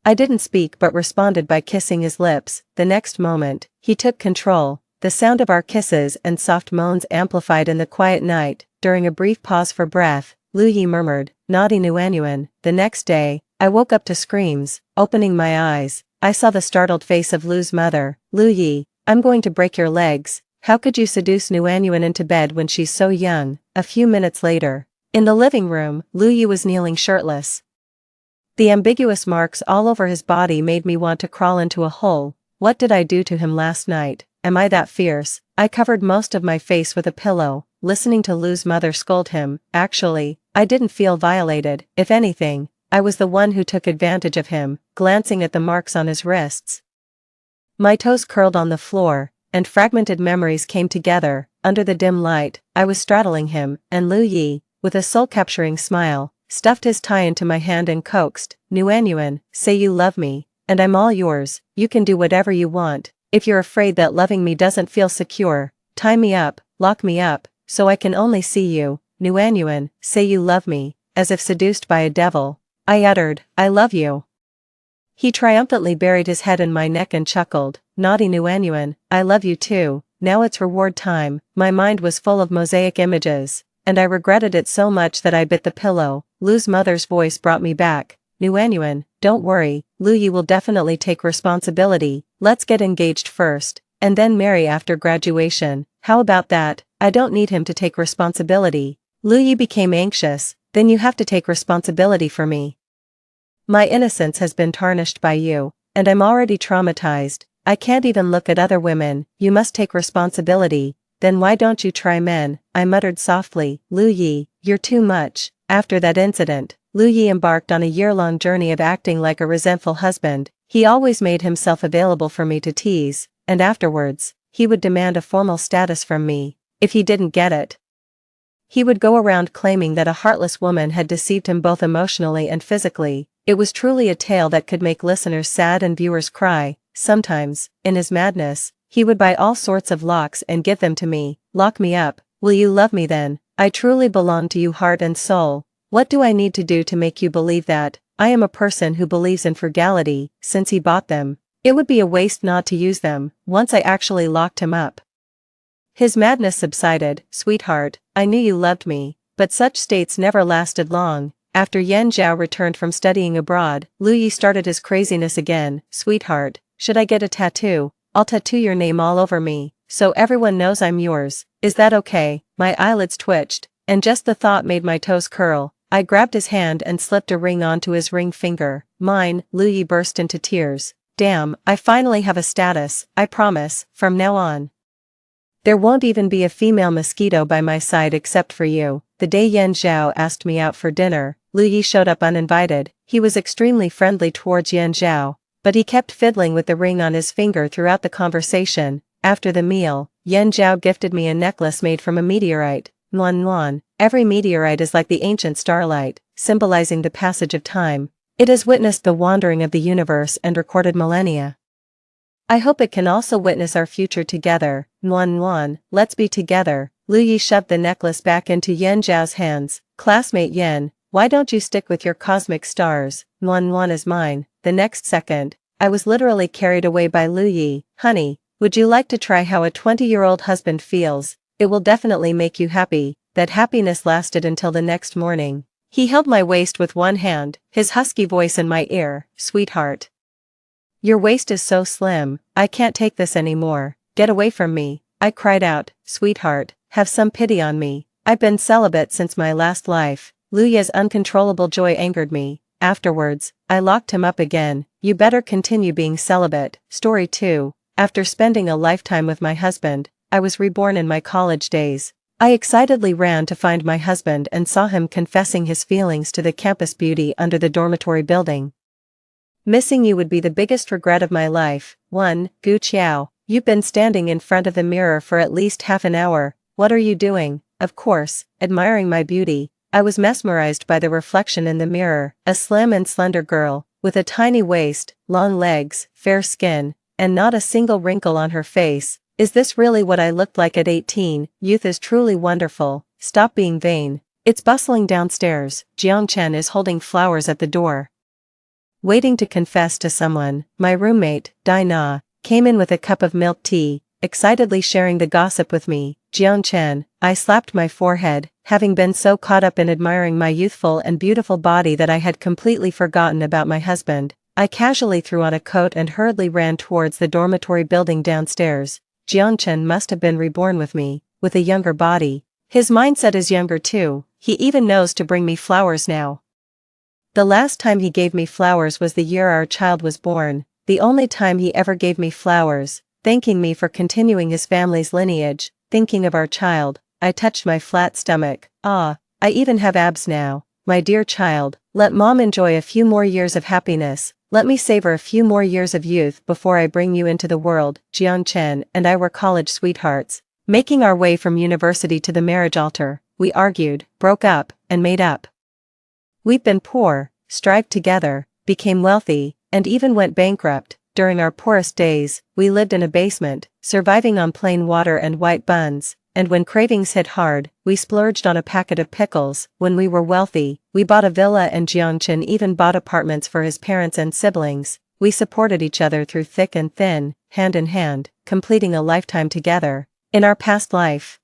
I didn't speak but responded by kissing his lips. The next moment, he took control. The sound of our kisses and soft moans amplified in the quiet night. During a brief pause for breath, Lu Yi murmured, naughty Nguyen. The next day, I woke up to screams. Opening my eyes, I saw the startled face of Lu's mother. Lu Yi, I'm going to break your legs. How could you seduce Nuanyuan into bed when she's so young? A few minutes later. In the living room, Lu Yi was kneeling shirtless. The ambiguous marks all over his body made me want to crawl into a hole. What did I do to him last night? Am I that fierce? I covered most of my face with a pillow, listening to Lu's mother scold him. Actually, I didn't feel violated. If anything, I was the one who took advantage of him, glancing at the marks on his wrists. My toes curled on the floor, and fragmented memories came together. Under the dim light, I was straddling him, and Lu Yi, with a soul-capturing smile, stuffed his tie into my hand and coaxed, "Nuanyuan, say you love me, and I'm all yours. You can do whatever you want. If you're afraid that loving me doesn't feel secure, tie me up, lock me up, so I can only see you. Nuanyuan, say you love me." As if seduced by a devil, I uttered, "I love you." He triumphantly buried his head in my neck and chuckled, "Naughty Nuanyuan, I love you too. Now it's reward time." My mind was full of mosaic images, and I regretted it so much that I bit the pillow. Lu's mother's voice brought me back. "Nuanyuan, don't worry, Lu Yi will definitely take responsibility. Let's get engaged first, and then marry after graduation. How about that? I don't need him to take responsibility." Lu Yi became anxious. "Then you have to take responsibility for me. My innocence has been tarnished by you, and I'm already traumatized. I can't even look at other women. You must take responsibility." "Then why don't you try men?" I muttered softly. "Lu Yi, you're too much." After that incident, Lu Yi embarked on a year-long journey of acting like a resentful husband. He always made himself available for me to tease, and afterwards, he would demand a formal status from me. If he didn't get it, he would go around claiming that a heartless woman had deceived him both emotionally and physically. It was truly a tale that could make listeners sad and viewers cry. Sometimes, in his madness, he would buy all sorts of locks and give them to me. "Lock me up. Will you love me then? I truly belong to you heart and soul." "What do I need to do to make you believe that? I am a person who believes in frugality." Since he bought them, it would be a waste not to use them. Once I actually locked him up. His madness subsided. "Sweetheart, I knew you loved me, but such states never lasted long." After Yan Zhao returned from studying abroad, Lu Yi started his craziness again. "Sweetheart, should I get a tattoo? I'll tattoo your name all over me, so everyone knows I'm yours. Is that okay?" My eyelids twitched, and just the thought made my toes curl. I grabbed his hand and slipped a ring onto his ring finger. "Mine." Lu Yi burst into tears. "Damn, I finally have a status. I promise, from now on, there won't even be a female mosquito by my side except for you." The day Yan Zhao asked me out for dinner, Lu Yi showed up uninvited. He was extremely friendly towards Yan Zhao, but he kept fiddling with the ring on his finger throughout the conversation. After the meal, Yan Zhao gifted me a necklace made from a meteorite. Nuan Nuan. Every meteorite is like the ancient starlight, symbolizing the passage of time. It has witnessed the wandering of the universe and recorded millennia. I hope it can also witness our future together. Nuan Nuan, let's be together. Lu Yi shoved the necklace back into Yan Zhao's hands. "Classmate Yan, why don't you stick with your cosmic stars? Nuan Nuan is mine." The next second, I was literally carried away by Lu Yi. "Honey, would you like to try how a 20-year-old husband feels? It will definitely make you happy." That happiness lasted until the next morning. He held my waist with one hand, his husky voice in my ear. "Sweetheart, your waist is so slim, I can't take this anymore. Get away from me." I cried out. "Sweetheart, have some pity on me. I've been celibate since my last life." Lu Yi's uncontrollable joy angered me. Afterwards, I locked him up again. "You better continue being celibate." Story 2. After spending a lifetime with my husband, I was reborn in my college days. I excitedly ran to find my husband and saw him confessing his feelings to the campus beauty under the dormitory building. "Missing you would be the biggest regret of my life." 1. Gu Qiao. "You've been standing in front of the mirror for at least half an hour. What are you doing?" Of course, admiring my beauty. I was mesmerized by the reflection in the mirror, a slim and slender girl, with a tiny waist, long legs, fair skin, and not a single wrinkle on her face. Is this really what I looked like at 18? Youth is truly wonderful. Stop being vain. It's bustling downstairs. Jiang Chen is holding flowers at the door, waiting to confess to someone. My roommate, Dai Na, came in with a cup of milk tea, excitedly sharing the gossip with me. "Jiang Chen." I slapped my forehead, having been so caught up in admiring my youthful and beautiful body that I had completely forgotten about my husband. I casually threw on a coat and hurriedly ran towards the dormitory building downstairs. Jiangchen must have been reborn with me, with a younger body. His mindset is younger too, he even knows to bring me flowers now. The last time he gave me flowers was the year our child was born, the only time he ever gave me flowers, thanking me for continuing his family's lineage, thinking of our child. I touched my flat stomach. Ah, I even have abs now. My dear child, let mom enjoy a few more years of happiness, let me savor a few more years of youth before I bring you into the world. Jiangchen and I were college sweethearts, making our way from university to the marriage altar. We argued, broke up, and made up. We've been poor, strived together, became wealthy, and even went bankrupt. During our poorest days, we lived in a basement, surviving on plain water and white buns, and when cravings hit hard, we splurged on a packet of pickles. When we were wealthy, we bought a villa, and Jiangchen even bought apartments for his parents and siblings. We supported each other through thick and thin, hand in hand, completing a lifetime together. In our past life,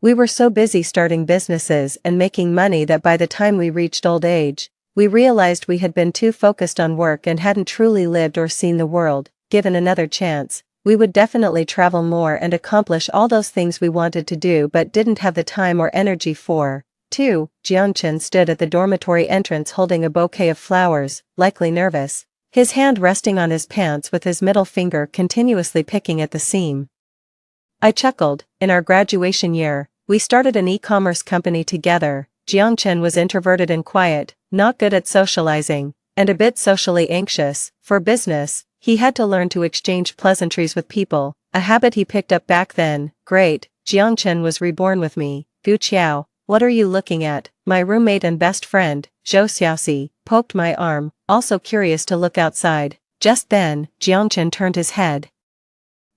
we were so busy starting businesses and making money that by the time we reached old age, we realized we had been too focused on work and hadn't truly lived or seen the world. Given another chance, we would definitely travel more and accomplish all those things we wanted to do but didn't have the time or energy for. 2. Jiangchen stood at the dormitory entrance holding a bouquet of flowers, likely nervous, his hand resting on his pants with his middle finger continuously picking at the seam. I chuckled. In our graduation year, we started an e-commerce company together. Jiangchen was introverted and quiet, not good at socializing, and a bit socially anxious. For business, he had to learn to exchange pleasantries with people, a habit he picked up back then. Great, Jiangchen was reborn with me. Gu Qiao, what are you looking at? My roommate and best friend, Zhou Xiaoxi, poked my arm, also curious to look outside. Just then, Jiangchen turned his head.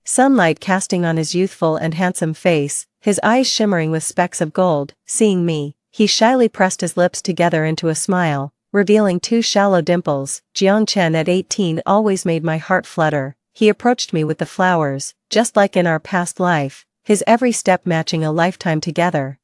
Sunlight casting on his youthful and handsome face, his eyes shimmering with specks of gold. Seeing me, he shyly pressed his lips together into a smile, revealing 2 shallow dimples. Jiangchen at 18 always made my heart flutter. He approached me with the flowers, just like in our past life, his every step matching a lifetime together.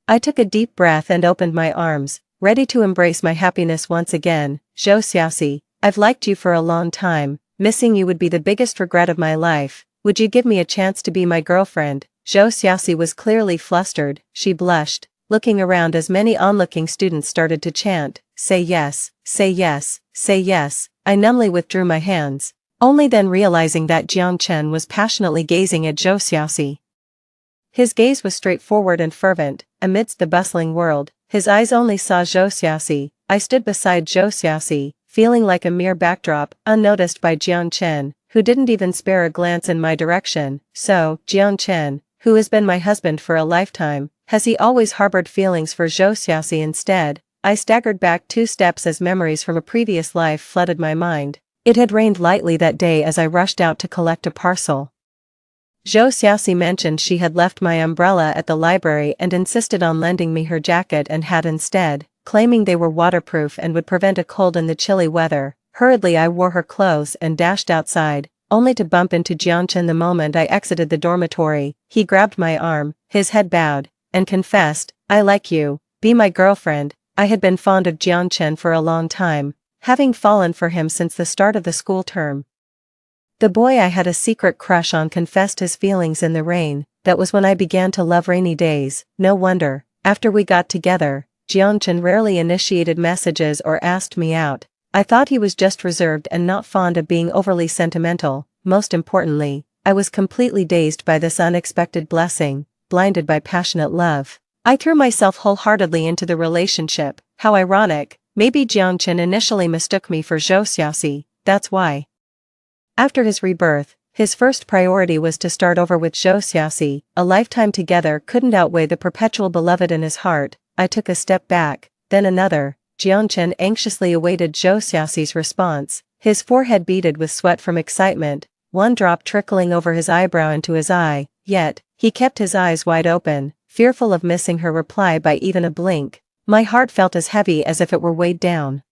I took a deep breath and opened my arms, ready to embrace my happiness once again. Zhou Xiaoxi, I've liked you for a long time, missing you would be the biggest regret of my life. Would you give me a chance to be my girlfriend? Zhou Xiaoxi was clearly flustered. She blushed, looking around as many onlooking students started to chant, say yes, say yes, say yes. I numbly withdrew my hands, only then realizing that Jiangchen was passionately gazing at Zhou Xiaoxi. His gaze was straightforward and fervent. Amidst the bustling world, his eyes only saw Zhou Xiaoxi. I stood beside Zhou Xiaoxi, feeling like a mere backdrop, unnoticed by Jiangchen, who didn't even spare a glance in my direction. So, Jiangchen, who has been my husband for a lifetime, has he always harbored feelings for Zhou Xiaoxi instead? I staggered back 2 steps as memories from a previous life flooded my mind. It had rained lightly that day as I rushed out to collect a parcel. Zhou Xiaoxi mentioned she had left my umbrella at the library and insisted on lending me her jacket and hat instead, claiming they were waterproof and would prevent a cold in the chilly weather. Hurriedly I wore her clothes and dashed outside, only to bump into Jiangchen the moment I exited the dormitory. He grabbed my arm, his head bowed, and confessed, I like you, be my girlfriend. I had been fond of Jiangchen for a long time, having fallen for him since the start of the school term. The boy I had a secret crush on confessed his feelings in the rain. That was when I began to love rainy days. No wonder, after we got together, Jiangchen rarely initiated messages or asked me out. I thought he was just reserved and not fond of being overly sentimental. Most importantly, I was completely dazed by this unexpected blessing, blinded by passionate love. I threw myself wholeheartedly into the relationship. How ironic, maybe Jiangchen initially mistook me for Zhou Xiaoxi, that's why. After his rebirth, his first priority was to start over with Zhou Xiaoxi. A lifetime together couldn't outweigh the perpetual beloved in his heart. I took a step back, then another. Jiangchen anxiously awaited Zhou Xiaoxi's response, his forehead beaded with sweat from excitement, one drop trickling over his eyebrow into his eye, yet, he kept his eyes wide open, fearful of missing her reply by even a blink. My heart felt as heavy as if it were weighed down,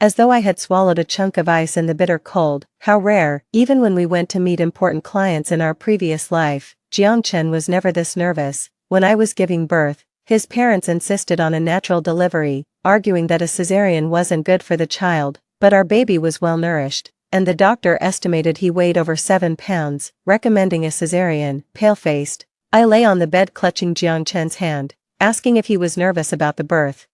as though I had swallowed a chunk of ice in the bitter cold. How rare, even when we went to meet important clients in our previous life, Jiangchen was never this nervous. When I was giving birth, his parents insisted on a natural delivery, arguing that a cesarean wasn't good for the child, but our baby was well nourished. and the doctor estimated he weighed over 7 pounds, recommending a cesarean. Pale-faced, I lay on the bed clutching Jiang Chen's hand, asking if he was nervous about the birth.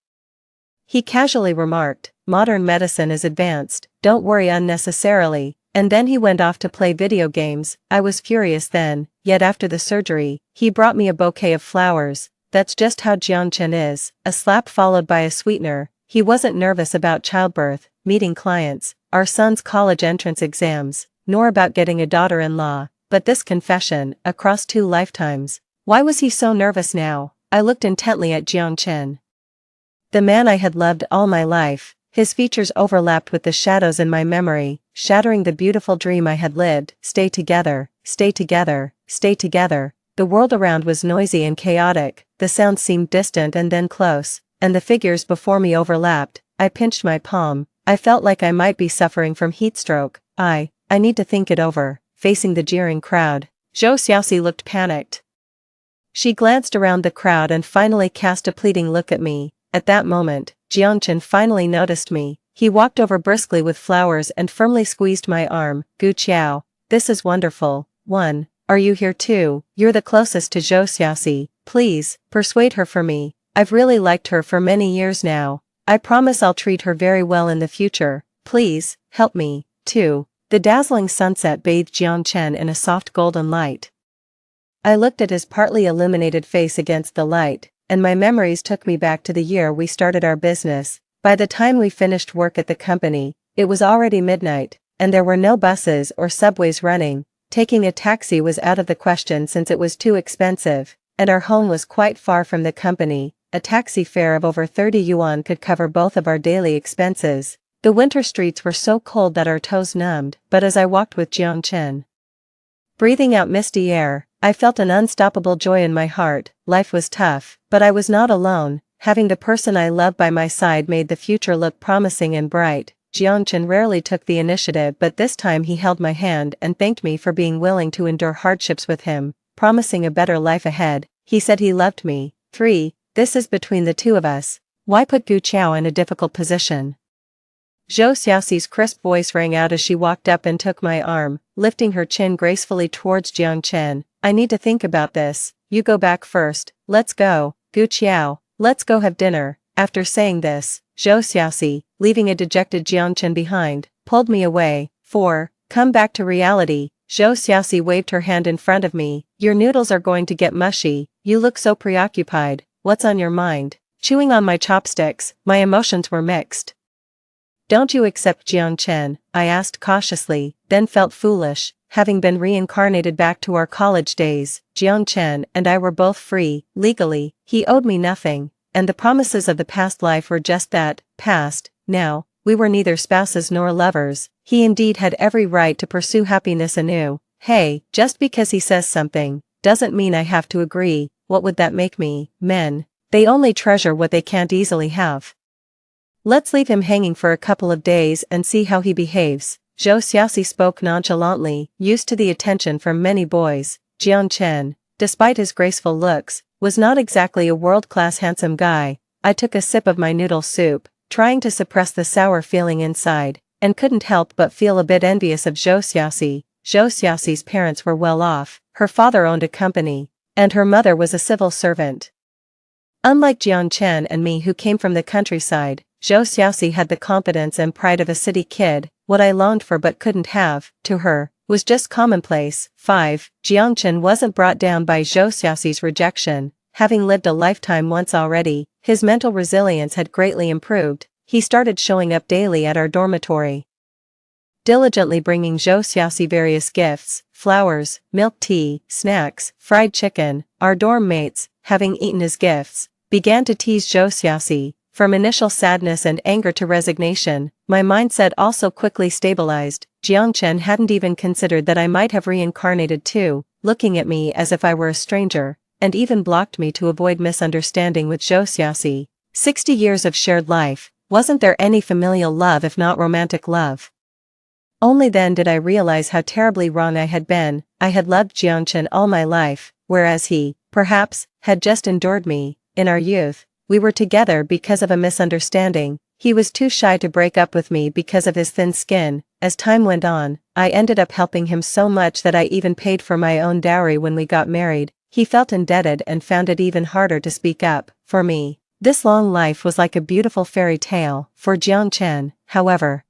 He casually remarked, "Modern medicine is advanced, don't worry unnecessarily," and then he went off to play video games. I was furious then, yet after the surgery, he brought me a bouquet of flowers. That's just how Jiang Chen is, a slap followed by a sweetener. He wasn't nervous about childbirth, meeting clients, our son's college entrance exams, nor about getting a daughter-in-law, but this confession, across 2 lifetimes. Why was he so nervous now? I looked intently at Jiang Chen. The man I had loved all my life, his features overlapped with the shadows in my memory, shattering the beautiful dream I had lived. Stay together, stay together, stay together. The world around was noisy and chaotic, the sounds seemed distant and then close, and the figures before me overlapped. I pinched my palm, I felt like I might be suffering from heatstroke. I need to think it over. Facing the jeering crowd, Zhou Xiaoxi looked panicked. She glanced around the crowd and finally cast a pleading look at me. At that moment, Jiang Chen finally noticed me. He walked over briskly with flowers and firmly squeezed my arm. "Gu Qiao, this is wonderful. Are you here too? You're the closest to Zhou Xiaoxi. Please, persuade her for me. I've really liked her for many years now. I promise I'll treat her very well in the future. Please, help me, too." The dazzling sunset bathed Jiang Chen in a soft golden light. I looked at his partly illuminated face against the light, and my memories took me back to the year we started our business. By the time we finished work at the company, it was already midnight, and there were no buses or subways running. Taking a taxi was out of the question since it was too expensive, and our home was quite far from the company. A taxi fare of over 30 yuan could cover both of our daily expenses. The winter streets were so cold that our toes numbed, but as I walked with Jiang Chen, breathing out misty air, I felt an unstoppable joy in my heart. Life was tough, but I was not alone. Having the person I loved by my side made the future look promising and bright. Jiang Chen rarely took the initiative, but this time he held my hand and thanked me for being willing to endure hardships with him, promising a better life ahead. He said he loved me. 3. This is between the two of us. Why put Gu Qiao in a difficult position? Zhou Xiaoxi's crisp voice rang out as she walked up and took my arm, lifting her chin gracefully towards Jiang Chen. "I need to think about this. You go back first. Let's go, Gu Qiao. Let's go have dinner." After saying this, Zhou Xiaoxi, leaving a dejected Jiang Chen behind, pulled me away. 4. Come back to reality. Zhou Xiaoxi waved her hand in front of me. "Your noodles are going to get mushy. You look so preoccupied. What's on your mind?" Chewing on my chopsticks, my emotions were mixed. "Don't you accept Jiang Chen?" I asked cautiously, then felt foolish. Having been reincarnated back to our college days, Jiang Chen and I were both free, legally. He owed me nothing, and the promises of the past life were just that, past. Now, we were neither spouses nor lovers. He indeed had every right to pursue happiness anew. Hey, just because he says something, doesn't mean I have to agree. What would that make me? Men, they only treasure what they can't easily have. Let's leave him hanging for a couple of days and see how he behaves. Zhou Xiaoxi spoke nonchalantly, used to the attention from many boys. Jiang Chen, despite his graceful looks, was not exactly a world-class handsome guy. I took a sip of my noodle soup, trying to suppress the sour feeling inside, and couldn't help but feel a bit envious of Zhou Xiaoxi. Zhou Xiaoxi's parents were well off, her father owned a company, and her mother was a civil servant. Unlike Jiang Chen and me who came from the countryside, Zhou Xiaoxi had the confidence and pride of a city kid. What I longed for but couldn't have, to her, was just commonplace. 5. Jiang Chen wasn't brought down by Zhou Xiaoxi's rejection. Having lived a lifetime once already, his mental resilience had greatly improved. He started showing up daily at our dormitory, diligently bringing Zhou Xiaoxi various gifts, flowers, milk tea, snacks, fried chicken. Our dorm mates, having eaten his gifts, began to tease Zhou Xiaoxi. From initial sadness and anger to resignation, my mindset also quickly stabilized. Jiang Chen hadn't even considered that I might have reincarnated too, looking at me as if I were a stranger, and even blocked me to avoid misunderstanding with Zhou Xiaoxi. 60 years of shared life, wasn't there any familial love if not romantic love? Only then did I realize how terribly wrong I had been. I had loved Jiang Chen all my life, whereas he, perhaps, had just endured me. In our youth, we were together because of a misunderstanding. He was too shy to break up with me because of his thin skin. As time went on, I ended up helping him so much that I even paid for my own dowry when we got married. He felt indebted and found it even harder to speak up for me. This long life was like a beautiful fairy tale for Jiang Chen, however.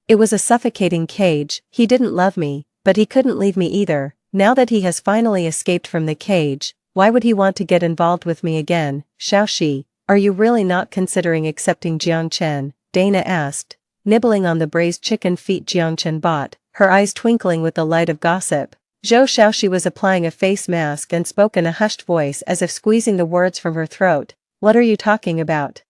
It was a suffocating cage. He didn't love me, but he couldn't leave me either. Now that he has finally escaped from the cage, why would he want to get involved with me again? Xiaoxi, are you really not considering accepting Jiang Chen? Dana asked, nibbling on the braised chicken feet Jiang Chen bought, her eyes twinkling with the light of gossip. Zhou Xiaoxi was applying a face mask and spoke in a hushed voice as if squeezing the words from her throat. What are you talking about?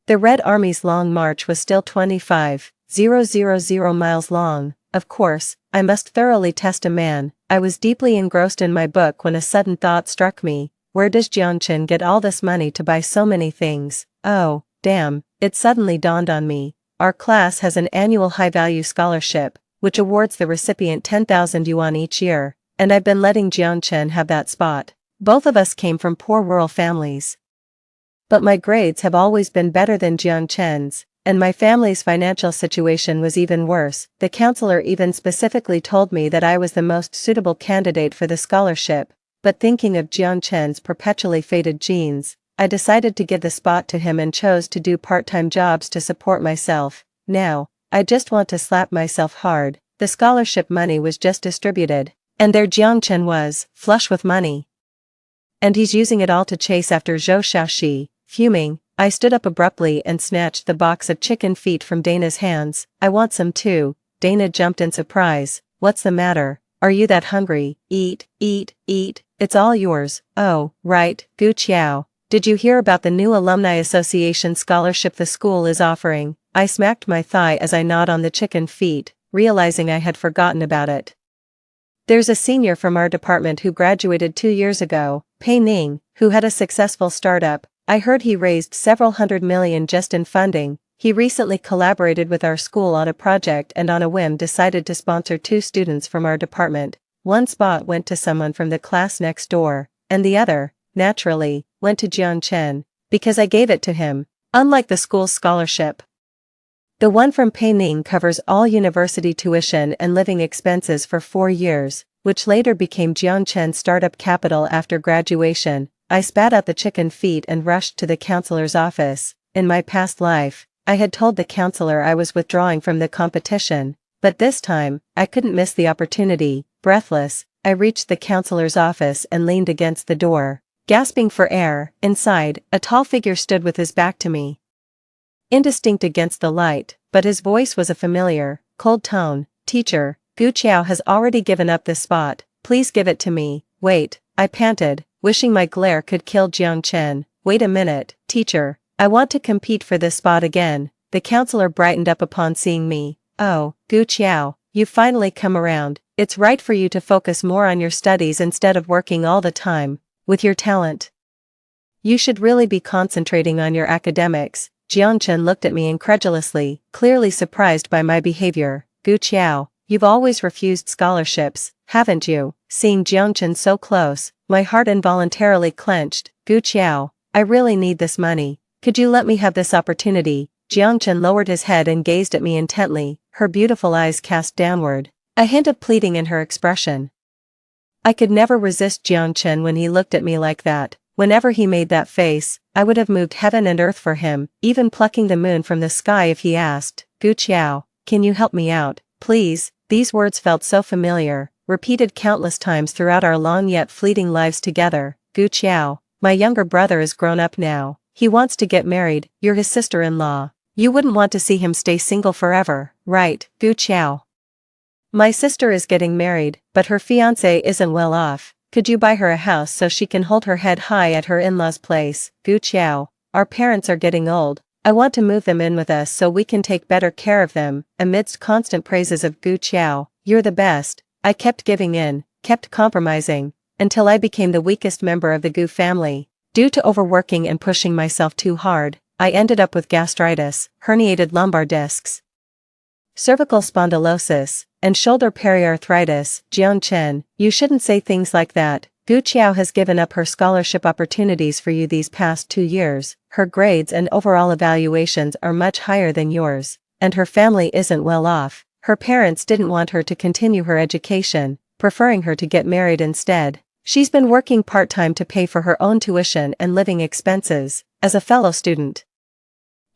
The Red Army's long march was still 25,000 miles long. Of course, I must thoroughly test a man. I was deeply engrossed in my book when a sudden thought struck me. Where does Jiang Chen get all this money to buy so many things? Oh, damn, it suddenly dawned on me. Our class has an annual high-value scholarship, which awards the recipient 10,000 yuan each year, and I've been letting Jiang Chen have that spot. Both of us came from poor rural families. But my grades have always been better than Jiang Chen's, and my family's financial situation was even worse. The counselor even specifically told me that I was the most suitable candidate for the scholarship, but thinking of Jiang Chen's perpetually faded genes, I decided to give the spot to him and chose to do part-time jobs to support myself. Now, I just want to slap myself hard. The scholarship money was just distributed, and there Jiang Chen was, flush with money. And he's using it all to chase after Zhou Xiaoxi. Fuming, I stood up abruptly and snatched the box of chicken feet from Dana's hands. I want some too. Dana jumped in surprise. What's the matter? Are you that hungry? Eat, eat, eat. It's all yours. Oh, right, Gu Qiao. Did you hear about the new Alumni Association scholarship the school is offering? I smacked my thigh as I gnawed on the chicken feet, realizing I had forgotten about it. There's a senior from our department who graduated 2 years ago, Pei Ning, who had a successful startup. I heard he raised several hundred million just in funding. He recently collaborated with our school on a project and on a whim decided to sponsor 2 students from our department. One spot went to someone from the class next door, and the other, naturally, went to Jiang Chen, because I gave it to him, unlike the school's scholarship. The one from Pei Ning covers all university tuition and living expenses for 4 years, which later became Jiang Chen's startup capital after graduation. I spat out the chicken feet and rushed to the counselor's office. In my past life, I had told the counselor I was withdrawing from the competition, but this time, I couldn't miss the opportunity. Breathless, I reached the counselor's office and leaned against the door. Gasping for air, inside, a tall figure stood with his back to me. Indistinct against the light, but his voice was a familiar, cold tone. Teacher, Gu Qiao has already given up this spot. Please give it to me. Wait, I panted, wishing my glare could kill Jiang Chen. Wait a minute, teacher. I want to compete for this spot again. The counselor brightened up upon seeing me. Oh, Gu Qiao, you've finally come around. It's right for you to focus more on your studies instead of working all the time. With your talent, you should really be concentrating on your academics. Jiang Chen looked at me incredulously, clearly surprised by my behavior. Gu Qiao, you've always refused scholarships, haven't you? Seeing Jiang Chen so close, my heart involuntarily clenched. Gu Qiao, I really need this money. Could you let me have this opportunity? Jiang Chen lowered his head and gazed at me intently, her beautiful eyes cast downward, a hint of pleading in her expression. I could never resist Jiang Chen when he looked at me like that. Whenever he made that face, I would have moved heaven and earth for him, even plucking the moon from the sky if he asked. Gu Qiao, can you help me out, please? These words felt so familiar, repeated countless times throughout our long yet fleeting lives together. Gu Qiao, my younger brother is grown up now. He wants to get married. You're his sister-in-law. You wouldn't want to see him stay single forever, right, Gu Qiao? My sister is getting married, but her fiancé isn't well off. Could you buy her a house so she can hold her head high at her in-laws' place? Gu Qiao, our parents are getting old. I want to move them in with us so we can take better care of them. Amidst constant praises of Gu Qiao, you're the best. I kept giving in, kept compromising, until I became the weakest member of the Gu family. Due to overworking and pushing myself too hard, I ended up with gastritis, herniated lumbar discs, cervical spondylosis, and shoulder periarthritis. Jiang Chen, you shouldn't say things like that. Gu Qiao has given up her scholarship opportunities for you these past 2 years. her grades and overall evaluations are much higher than yours, and her family isn't well off. Her parents didn't want her to continue her education, preferring her to get married instead. She's been working part-time to pay for her own tuition and living expenses. As a fellow student,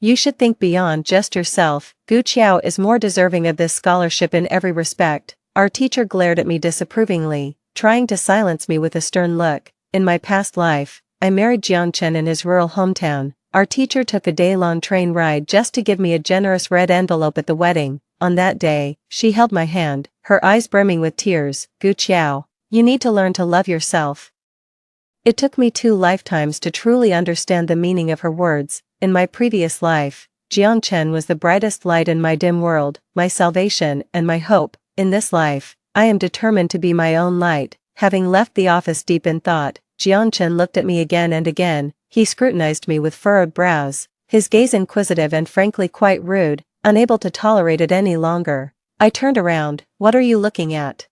you should think beyond just yourself. Gu Qiao is more deserving of this scholarship in every respect. Our teacher glared at me disapprovingly, trying to silence me with a stern look. In my past life, I married Jiang Chen in his rural hometown. Our teacher took a day-long train ride just to give me a generous red envelope at the wedding. On that day, she held my hand, her eyes brimming with tears. Gu Qiao, you need to learn to love yourself. It took me 2 lifetimes to truly understand the meaning of her words. In my previous life, Jiang Chen was the brightest light in my dim world, my salvation and my hope. In this life, I am determined to be my own light. Having left the office deep in thought, Jiang Chen looked at me again and again. He scrutinized me with furrowed brows, his gaze inquisitive and frankly quite rude. Unable to tolerate it any longer, I turned around. What are you looking at?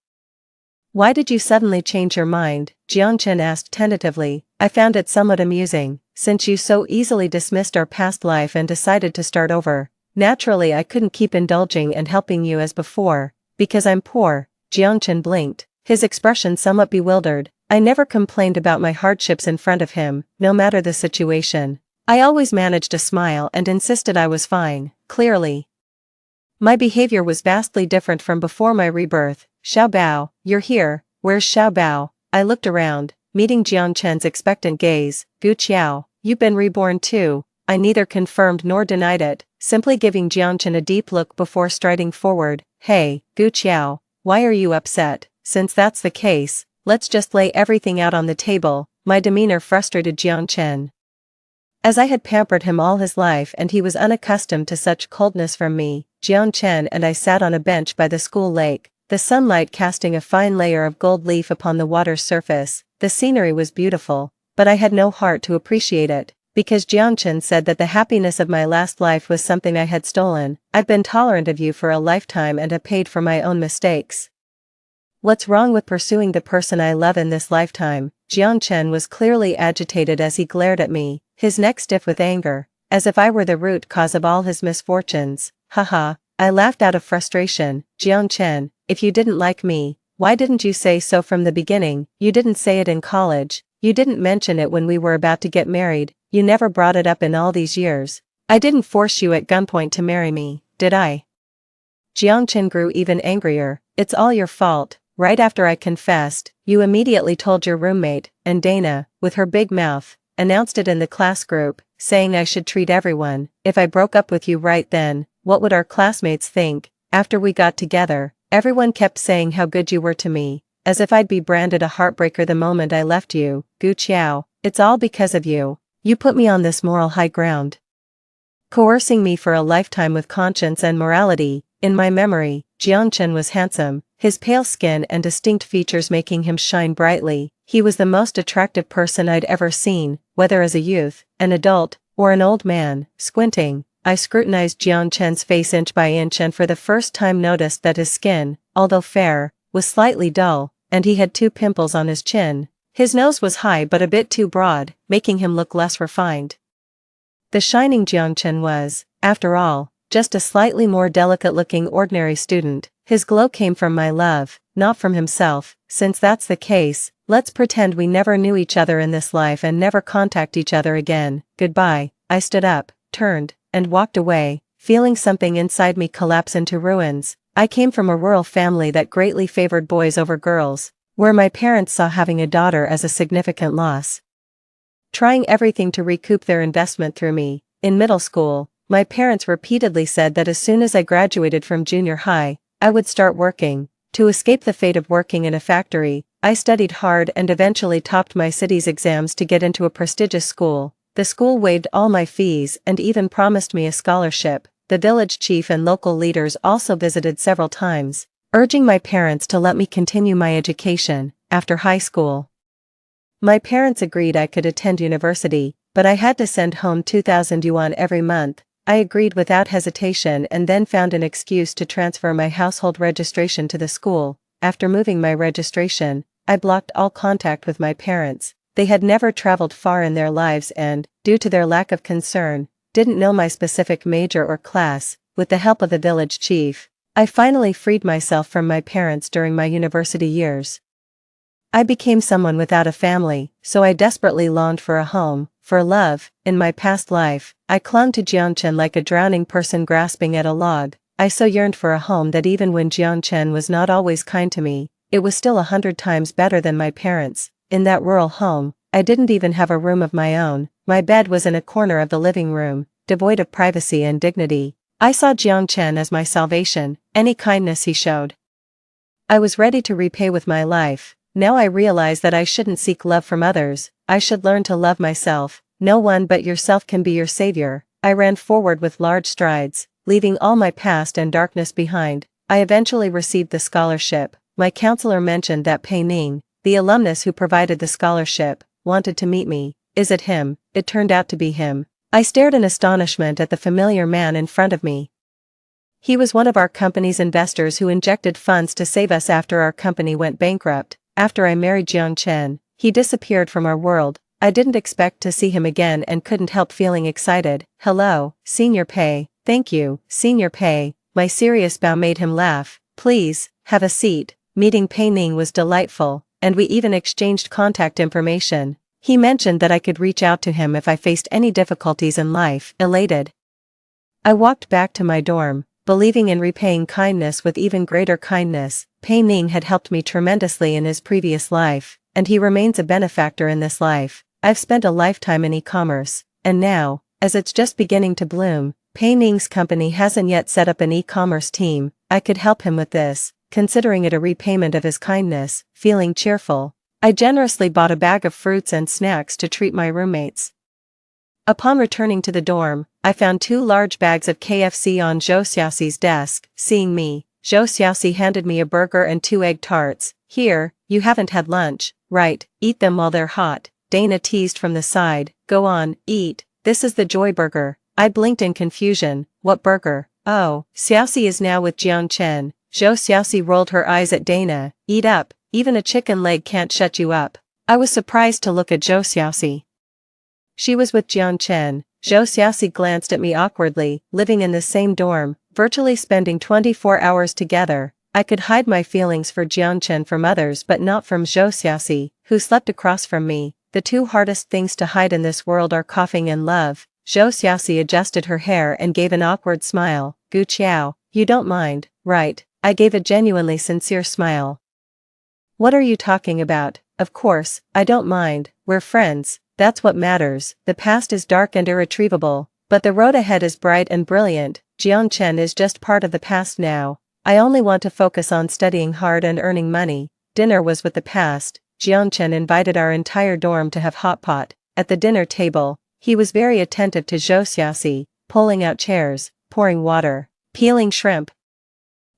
Why did you suddenly change your mind? Jiang Chen asked tentatively. I found it somewhat amusing, since you so easily dismissed our past life and decided to start over. Naturally I couldn't keep indulging and helping you as before, because I'm poor. Jiang Chen blinked, his expression somewhat bewildered. I never complained about my hardships in front of him, no matter the situation. I always managed to smile and insisted I was fine. Clearly, my behavior was vastly different from before my rebirth. Xiao Bao, you're here. Where's Xiao Bao? I looked around, meeting Jiang Chen's expectant gaze. Gu Qiao, you've been reborn too. I neither confirmed nor denied it, simply giving Jiang Chen a deep look before striding forward. Hey, Gu Qiao, why are you upset? Since that's the case, let's just lay everything out on the table. My demeanor frustrated Jiang Chen, as I had pampered him all his life and he was unaccustomed to such coldness from me. Jiang Chen and I sat on a bench by the school lake, the sunlight casting a fine layer of gold leaf upon the water's surface. The scenery was beautiful, but I had no heart to appreciate it, because Jiang Chen said that the happiness of my last life was something I had stolen. I've been tolerant of you for a lifetime and have paid for my own mistakes. What's wrong with pursuing the person I love in this lifetime? Jiang Chen was clearly agitated as he glared at me, his neck stiff with anger, as if I were the root cause of all his misfortunes. Haha, I laughed out of frustration. Jiang Chen, if you didn't like me, why didn't you say so from the beginning? You didn't say it in college, you didn't mention it when we were about to get married, you never brought it up in all these years. I didn't force you at gunpoint to marry me, did I? Jiang Chen grew even angrier. It's all your fault. Right after I confessed, you immediately told your roommate, and Dana, with her big mouth, announced it in the class group, saying I should treat everyone. If I broke up with you right then, what would our classmates think? After we got together, everyone kept saying how good you were to me, as if I'd be branded a heartbreaker the moment I left you. Gu Qiao, it's all because of you. You put me on this moral high ground, coercing me for a lifetime with conscience and morality. In my memory, Jiang Chen was handsome, his pale skin and distinct features making him shine brightly. He was the most attractive person I'd ever seen, whether as a youth, an adult, or an old man. Squinting, I scrutinized Jiang Chen's face inch by inch and for the first time noticed that his skin, although fair, was slightly dull, and he had 2 pimples on his chin. His nose was high but a bit too broad, making him look less refined. The shining Jiang Chen was, after all, just a slightly more delicate-looking ordinary student. His glow came from my love, not from himself. Since that's the case, let's pretend we never knew each other in this life and never contact each other again. Goodbye. I stood up, turned, and walked away, feeling something inside me collapse into ruins. I came from a rural family that greatly favored boys over girls, where my parents saw having a daughter as a significant loss, trying everything to recoup their investment through me. In middle school, my parents repeatedly said that as soon as I graduated from junior high, I would start working. To escape the fate of working in a factory, I studied hard and eventually topped my city's exams to get into a prestigious school. The school waived all my fees and even promised me a scholarship. The village chief and local leaders also visited several times, urging my parents to let me continue my education. After high school, my parents agreed I could attend university, but I had to send home 2,000 yuan every month. I agreed without hesitation and then found an excuse to transfer my household registration to the school. After moving my registration, I blocked all contact with my parents. They had never traveled far in their lives and, due to their lack of concern, didn't know my specific major or class. With the help of the village chief, I finally freed myself from my parents during my university years. I became someone without a family, so I desperately longed for a home, for love. In my past life, I clung to Jiangchen like a drowning person grasping at a log. I so yearned for a home that even when Jiangchen was not always kind to me, it was still 100 times better than my parents. In that rural home, I didn't even have a room of my own. My bed was in a corner of the living room, devoid of privacy and dignity. I saw Jiangchen as my salvation. Any kindness he showed, I was ready to repay with my life. Now I realize that I shouldn't seek love from others. I should learn to love myself. No one but yourself can be your savior. I ran forward with large strides, leaving all my past and darkness behind. I eventually received the scholarship. My counselor mentioned that Pei Ning, the alumnus who provided the scholarship, wanted to meet me. Is it him? It turned out to be him. I stared in astonishment at the familiar man in front of me. He was one of our company's investors who injected funds to save us after our company went bankrupt. After I married Jiangchen, he disappeared from our world. I didn't expect to see him again and couldn't help feeling excited. Hello, Senior Pei. Thank you, Senior Pei. My serious bow made him laugh. Please, have a seat. Meeting Pei Ning was delightful, and we even exchanged contact information. He mentioned that I could reach out to him if I faced any difficulties in life. Elated, I walked back to my dorm, believing in repaying kindness with even greater kindness. Pei Ning had helped me tremendously in his previous life, and he remains a benefactor in this life. I've spent a lifetime in e-commerce, and now, as it's just beginning to bloom, Pei Ning's company hasn't yet set up an e-commerce team. I could help him with this, considering it a repayment of his kindness. Feeling cheerful, I generously bought a bag of fruits and snacks to treat my roommates. Upon returning to the dorm, I found 2 large bags of KFC on Zhou Xiaoxi's desk. Seeing me, Zhou Xiaoxi handed me a burger and 2 egg tarts. Here, you haven't had lunch, right? Eat them while they're hot, Dana teased from the side. Go on, eat. This is the Joy Burger. I blinked in confusion. What burger? Oh, Xiaoxi is now with Jiangchen. Zhou Xiaoxi rolled her eyes at Dana. Eat up, even a chicken leg can't shut you up. I was surprised to look at Zhou Xiaoxi. She was with Jiangchen. Zhou Xiaoxi glanced at me awkwardly. Living in the same dorm, virtually spending 24 hours together, I could hide my feelings for Jiangchen from others but not from Zhou Xiaoxi, who slept across from me. The 2 hardest things to hide in this world are coughing and love. Zhou Xiaoxi adjusted her hair and gave an awkward smile. Gu Qiao, you don't mind, right? I gave a genuinely sincere smile. What are you talking about? Of course, I don't mind. We're friends. That's what matters. The past is dark and irretrievable, but the road ahead is bright and brilliant. Jiangchen is just part of the past now. I only want to focus on studying hard and earning money. Dinner was with the past. Jiangchen invited our entire dorm to have hot pot. At the dinner table, he was very attentive to Zhou Xiaoxi, pulling out chairs, pouring water, peeling shrimp.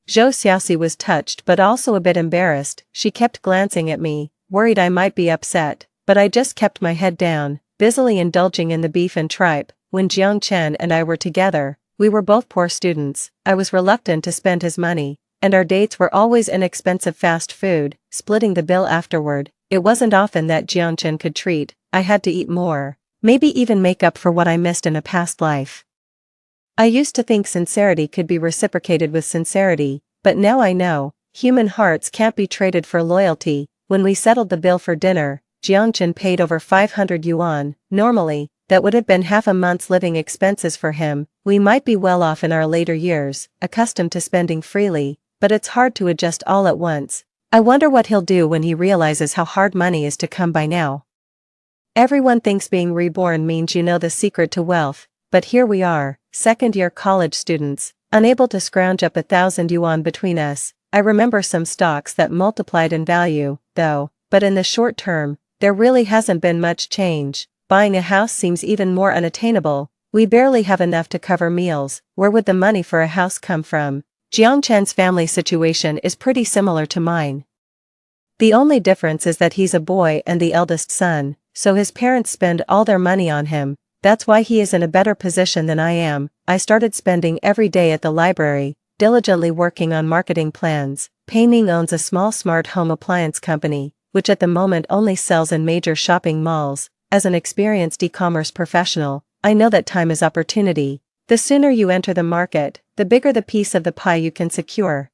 Zhou Xiaoxi was touched but also a bit embarrassed. She kept glancing at me, worried I might be upset, but I just kept my head down, busily indulging in the beef and tripe. When Jiangchen and I were together, we were both poor students. I was reluctant to spend his money, and our dates were always inexpensive fast food, splitting the bill afterward. It wasn't often that Jiangchen could treat. I had to eat more, maybe even make up for what I missed in a past life. I used to think sincerity could be reciprocated with sincerity, but now I know, human hearts can't be traded for loyalty. When we settled the bill for dinner, Jiangchen paid over 500 yuan. Normally, that would have been half a month's living expenses for him. We might be well off in our later years, accustomed to spending freely, but it's hard to adjust all at once. I wonder what he'll do when he realizes how hard money is to come by now. Everyone thinks being reborn means you know the secret to wealth, but here we are, second-year college students, unable to scrounge up 1,000 yuan between us. I remember some stocks that multiplied in value, though, but in the short term, there really hasn't been much change. Buying a house seems even more unattainable. We barely have enough to cover meals. Where would the money for a house come from? Jiangchen's family situation is pretty similar to mine. The only difference is that he's a boy and the eldest son, so his parents spend all their money on him. That's why he is in a better position than I am. I started spending every day at the library, diligently working on marketing plans. Pei Ning owns a small smart home appliance company. which at the moment only sells in major shopping malls. As an experienced e-commerce professional, I know that time is opportunity. The sooner you enter the market, the bigger the piece of the pie you can secure.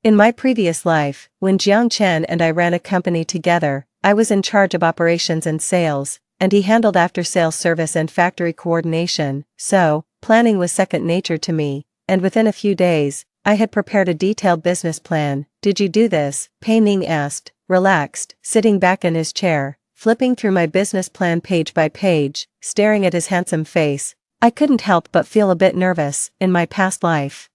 In my previous life, when Jiang Chen and I ran a company together, I was in charge of operations and sales, and he handled after-sales service and factory coordination, so, planning was second nature to me, and within a few days, I had prepared a detailed business plan. Did you do this? Pei Ning asked, relaxed, sitting back in his chair, flipping through my business plan page by page, staring at his handsome face. I couldn't help but feel a bit nervous. In my past life,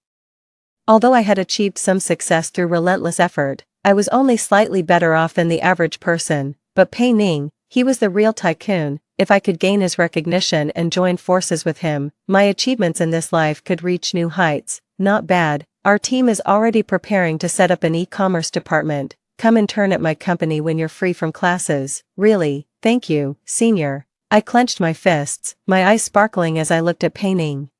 although I had achieved some success through relentless effort, I was only slightly better off than the average person, but Pei Ning, he was the real tycoon. If I could gain his recognition and join forces with him, my achievements in this life could reach new heights. Not bad. Our team is already preparing to set up an e-commerce department. Come intern at my company when you're free from classes. Really, thank you, senior. I clenched my fists, my eyes sparkling as I looked at Pei Ning.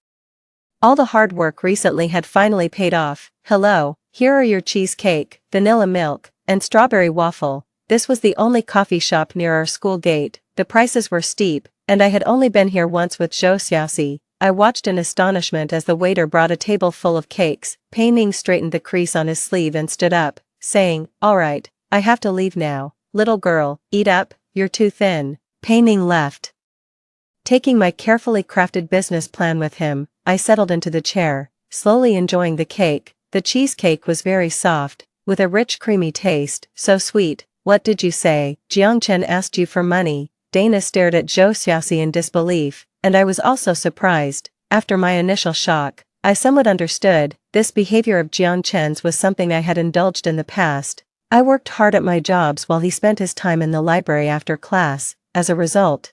All the hard work recently had finally paid off. Hello, here are your cheesecake, vanilla milk, and strawberry waffle. This was the only coffee shop near our school gate. The prices were steep, and I had only been here once with Zhou Xiaoxi. I watched in astonishment as the waiter brought a table full of cakes. Pei Ning straightened the crease on his sleeve and stood up, saying, all right, I have to leave now. Little girl, eat up, you're too thin. Pei Ning left. Taking my carefully crafted business plan with him, I settled into the chair, slowly enjoying the cake. The cheesecake was very soft, with a rich creamy taste, so sweet. What did you say? Jiang Chen asked you for money. Dana stared at Zhou Xiaoxi in disbelief, and I was also surprised. After my initial shock, I somewhat understood. This behavior of Jiang Chen's was something I had indulged in the past. I worked hard at my jobs while he spent his time in the library after class. As a result,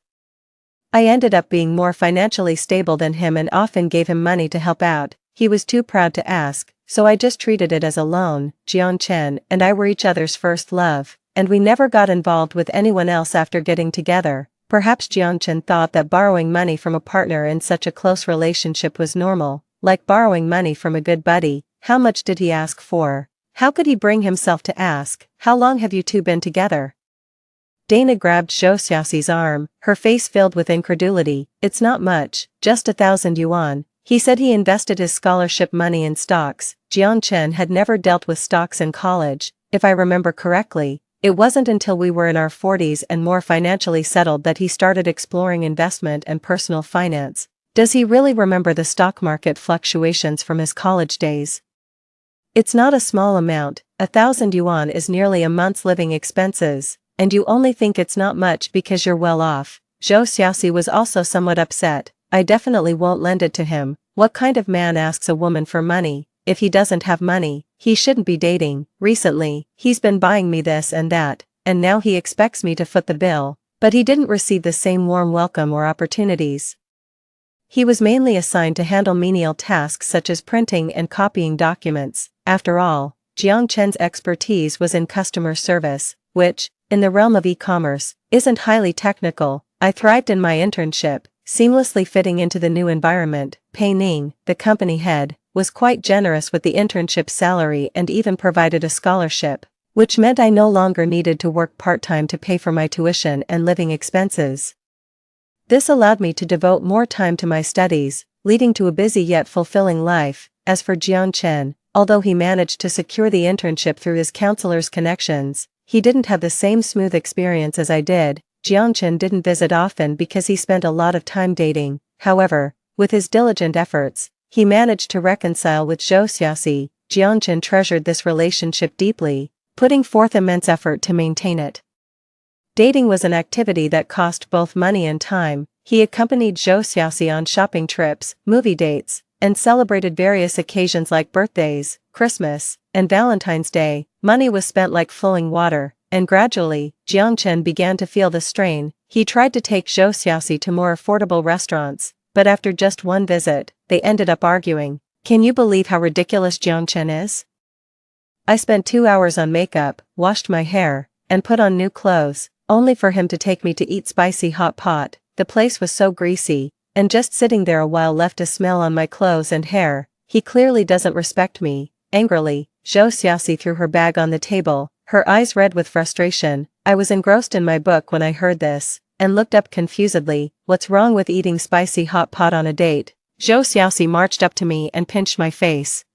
I ended up being more financially stable than him and often gave him money to help out. He was too proud to ask, so I just treated it as a loan. Jiang Chen and I were each other's first love, and we never got involved with anyone else after getting together. Perhaps Jiang Chen thought that borrowing money from a partner in such a close relationship was normal, like borrowing money from a good buddy. How much did he ask for? How could he bring himself to ask? How long have you two been together? Dana grabbed Zhou Xiaoxi's arm, her face filled with incredulity. It's not much, just 1,000 yuan. He said he invested his scholarship money in stocks. Jiang Chen had never dealt with stocks in college. If I remember correctly, it wasn't until we were in our 40s and more financially settled that he started exploring investment and personal finance. Does he really remember the stock market fluctuations from his college days? It's not a small amount. 1,000 yuan is nearly a month's living expenses. And you only think it's not much because you're well off. Zhou Xiaoxi was also somewhat upset. I definitely won't lend it to him. What kind of man asks a woman for money? If he doesn't have money, he shouldn't be dating. Recently, he's been buying me this and that, and now he expects me to foot the bill. But he didn't receive the same warm welcome or opportunities. He was mainly assigned to handle menial tasks such as printing and copying documents. After all, Jiang Chen's expertise was in customer service, which, in the realm of e-commerce, isn't highly technical. I thrived in my internship, seamlessly fitting into the new environment. Pei Ning, the company head, was quite generous with the internship salary and even provided a scholarship, which meant I no longer needed to work part-time to pay for my tuition and living expenses. This allowed me to devote more time to my studies, leading to a busy yet fulfilling life. As for Jiang Chen, although he managed to secure the internship through his counselor's connections, he didn't have the same smooth experience as I did. Jiang Chen didn't visit often because he spent a lot of time dating. However, with his diligent efforts, he managed to reconcile with Zhou Xiaoxi. Jiang Chen treasured this relationship deeply, putting forth immense effort to maintain it. Dating was an activity that cost both money and time. He accompanied Zhou Xiaoxi on shopping trips, movie dates, and celebrated various occasions like birthdays, Christmas, and Valentine's Day. Money was spent like flowing water, and gradually, Jiang Chen began to feel the strain. He tried to take Zhou Xiaoxi to more affordable restaurants, but after just one visit, they ended up arguing. Can you believe how ridiculous Jiang Chen is? I spent 2 hours on makeup, washed my hair, and put on new clothes, only for him to take me to eat spicy hot pot. The place was so greasy, and just sitting there a while left a smell on my clothes and hair. He clearly doesn't respect me. Angrily, Zhou Xiaoxi threw her bag on the table. her eyes red with frustration. I was engrossed in my book when I heard this, and looked up confusedly. What's wrong with eating spicy hot pot on a date? Zhou Xiaoxi marched up to me and pinched my face.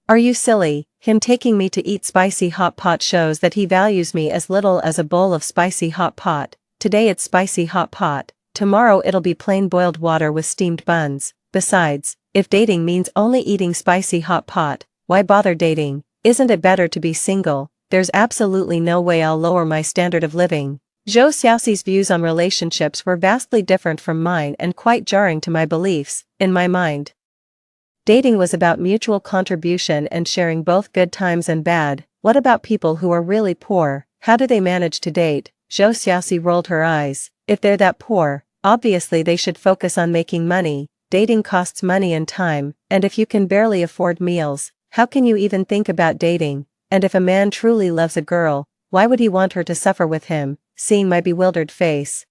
Are you silly? Him taking me to eat spicy hot pot shows that he values me as little as a bowl of spicy hot pot. Today it's spicy hot pot, tomorrow it'll be plain boiled water with steamed buns. Besides, if dating means only eating spicy hot pot, why bother dating? Isn't it better to be single? There's absolutely no way I'll lower my standard of living. Zhou Xiaoxi's views on relationships were vastly different from mine and quite jarring to my beliefs. In my mind, dating was about mutual contribution and sharing both good times and bad. What about people who are really poor? How do they manage to date? Zhou Xiaoxi rolled her eyes. If they're that poor, obviously they should focus on making money. Dating costs money and time, and if you can barely afford meals, how can you even think about dating? And if a man truly loves a girl, why would he want her to suffer with him? Seeing my bewildered face,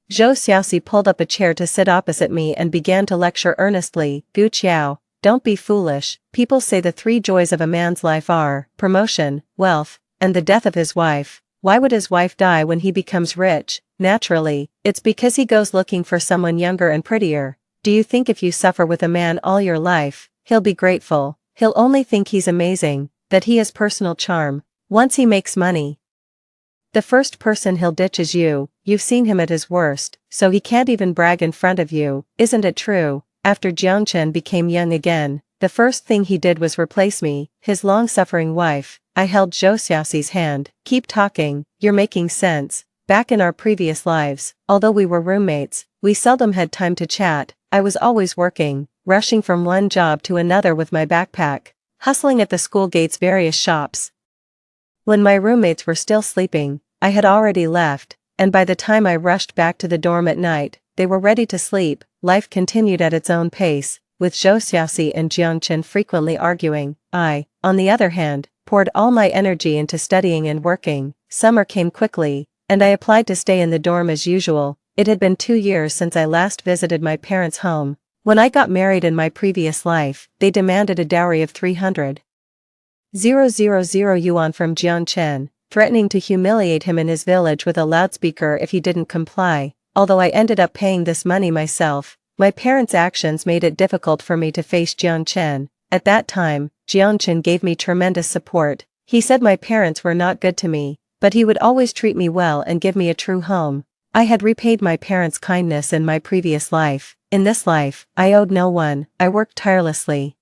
Zhou Xiaoxi pulled up a chair to sit opposite me and began to lecture earnestly. Gu Qiao, don't be foolish. People say the 3 joys of a man's life are promotion, wealth, and the death of his wife. Why would his wife die when he becomes rich? Naturally, it's because he goes looking for someone younger and prettier. Do you think if you suffer with a man all your life, he'll be grateful? He'll only think he's amazing, that he has personal charm. Once he makes money, the first person he'll ditch is you. You've seen him at his worst, so he can't even brag in front of you. Isn't it true? After Jiangchen became young again, the first thing he did was replace me, his long-suffering wife. I held Zhou Xiaoxi's hand. Keep talking, you're making sense. Back in our previous lives, although we were roommates, we seldom had time to chat. I was always working, rushing from one job to another with my backpack, hustling at the school gate's various shops. When my roommates were still sleeping, I had already left, and by the time I rushed back to the dorm at night, they were ready to sleep. Life continued at its own pace, with Zhou Xiaoxi and Jiangchen frequently arguing. I, on the other hand, poured all my energy into studying and working. Summer came quickly, and I applied to stay in the dorm as usual. It had been 2 years since I last visited my parents' home. When I got married in my previous life, they demanded a dowry of 300,000 yuan from Jiangchen, threatening to humiliate him in his village with a loudspeaker if he didn't comply. Although I ended up paying this money myself, my parents' actions made it difficult for me to face Jiangchen. At that time, Jiangchen gave me tremendous support. He said my parents were not good to me, but he would always treat me well and give me a true home. I had repaid my parents' kindness in my previous life. In this life, I owed no one. I worked tirelessly,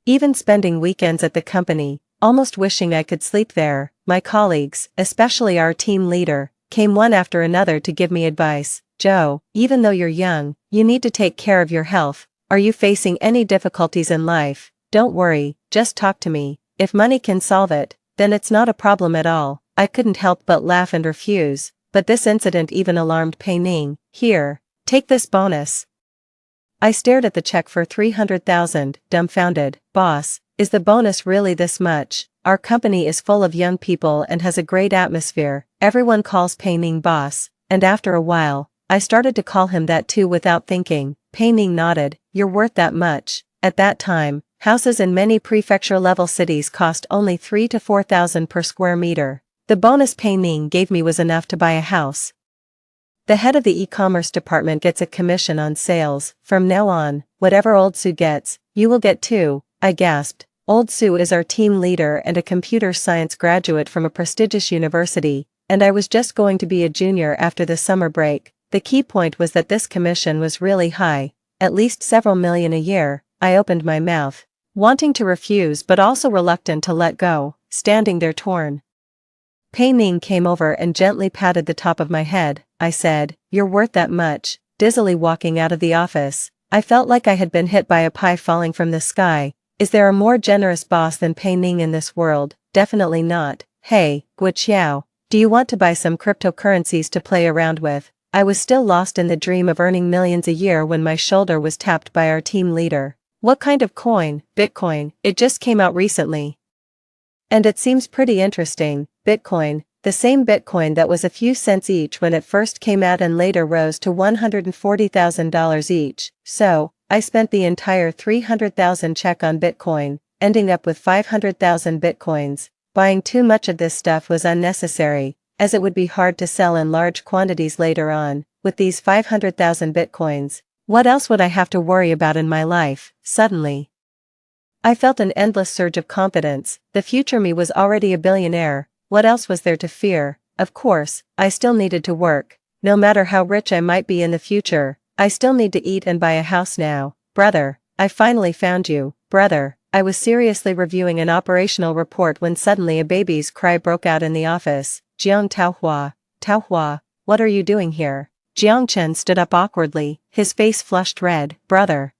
even spending weekends at the company, almost wishing I could sleep there. My colleagues, especially our team leader, came one after another to give me advice. Joe, even though you're young, you need to take care of your health. Are you facing any difficulties in life? Don't worry, just talk to me. If money can solve it, then it's not a problem at all. I couldn't help but laugh and refuse, but this incident even alarmed Pei Ning. Here, take this bonus. I stared at the check for 300,000, dumbfounded. Boss, is the bonus really this much? Our company is full of young people and has a great atmosphere. Everyone calls Pei Ning boss, and after a while, I started to call him that too without thinking. Pei Ning nodded. You're worth that much. At that time, houses in many prefecture-level cities cost only 3,000 to 4,000 per square meter. The bonus Pei Ning gave me was enough to buy a house. The head of the e-commerce department gets a commission on sales. From now on, whatever Old Su gets, you will get too. I gasped. Old Su is our team leader and a computer science graduate from a prestigious university, and I was just going to be a junior after the summer break. The key point was that this commission was really high, at least several million a year. I opened my mouth, wanting to refuse but also reluctant to let go, standing there torn. Pei Ning came over and gently patted the top of my head. I said, you're worth that much. Dizzily walking out of the office, I felt like I had been hit by a pie falling from the sky. Is there a more generous boss than Pei Ning in this world? Definitely not. Hey, Gu Qiao, do you want to buy some cryptocurrencies to play around with? I was still lost in the dream of earning millions a year when my shoulder was tapped by our team leader. What kind of coin? Bitcoin. It just came out recently. And it seems pretty interesting. Bitcoin, the same Bitcoin that was a few cents each when it first came out and later rose to $140,000 each. So, I spent the entire 300,000 check on Bitcoin, ending up with 500,000 Bitcoins. Buying too much of this stuff was unnecessary, as it would be hard to sell in large quantities later on. With these 500,000 bitcoins, what else would I have to worry about in my life? Suddenly, I felt an endless surge of confidence. The future me was already a billionaire. What else was there to fear? Of course, I still needed to work. No matter how rich I might be in the future, I still need to eat and buy a house now. Brother, I finally found you. Brother, I was seriously reviewing an operational report when suddenly a baby's cry broke out in the office. Jiang Taohua, Taohua, what are you doing here? Jiang Chen stood up awkwardly, his face flushed red. Brother.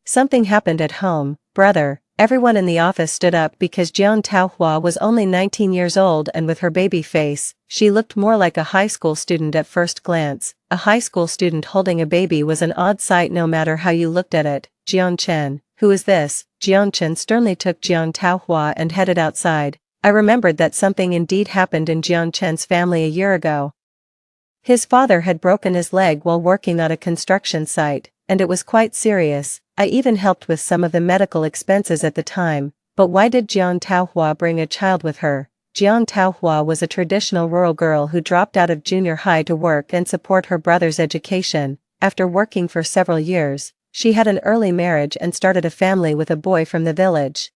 Something happened at home, brother. Everyone in the office stood up because Jiang Taohua was only 19 years old, and with her baby face, she looked more like a high school student at first glance. A high school student holding a baby was an odd sight no matter how you looked at it. Jiang Chen, who is this? Jiang Chen sternly took Jiang Taohua and headed outside. I remembered that something indeed happened in Jiang Chen's family a year ago. His father had broken his leg while working on a construction site, and it was quite serious. I even helped with some of the medical expenses at the time. But why did Jiang Taohua bring a child with her? Jiang Taohua was a traditional rural girl who dropped out of junior high to work and support her brother's education. After working for several years, she had an early marriage and started a family with a boy from the village.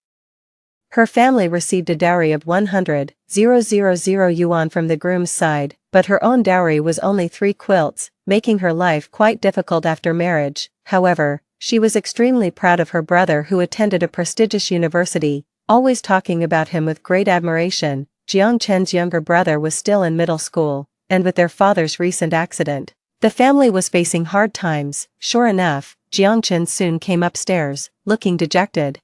Her family received a dowry of 100,000 yuan from the groom's side, but her own dowry was only 3 quilts, making her life quite difficult after marriage. However, she was extremely proud of her brother, who attended a prestigious university, always talking about him with great admiration. Jiang Chen's younger brother was still in middle school, and with their father's recent accident, the family was facing hard times. Sure enough, Jiang Chen soon came upstairs, looking dejected,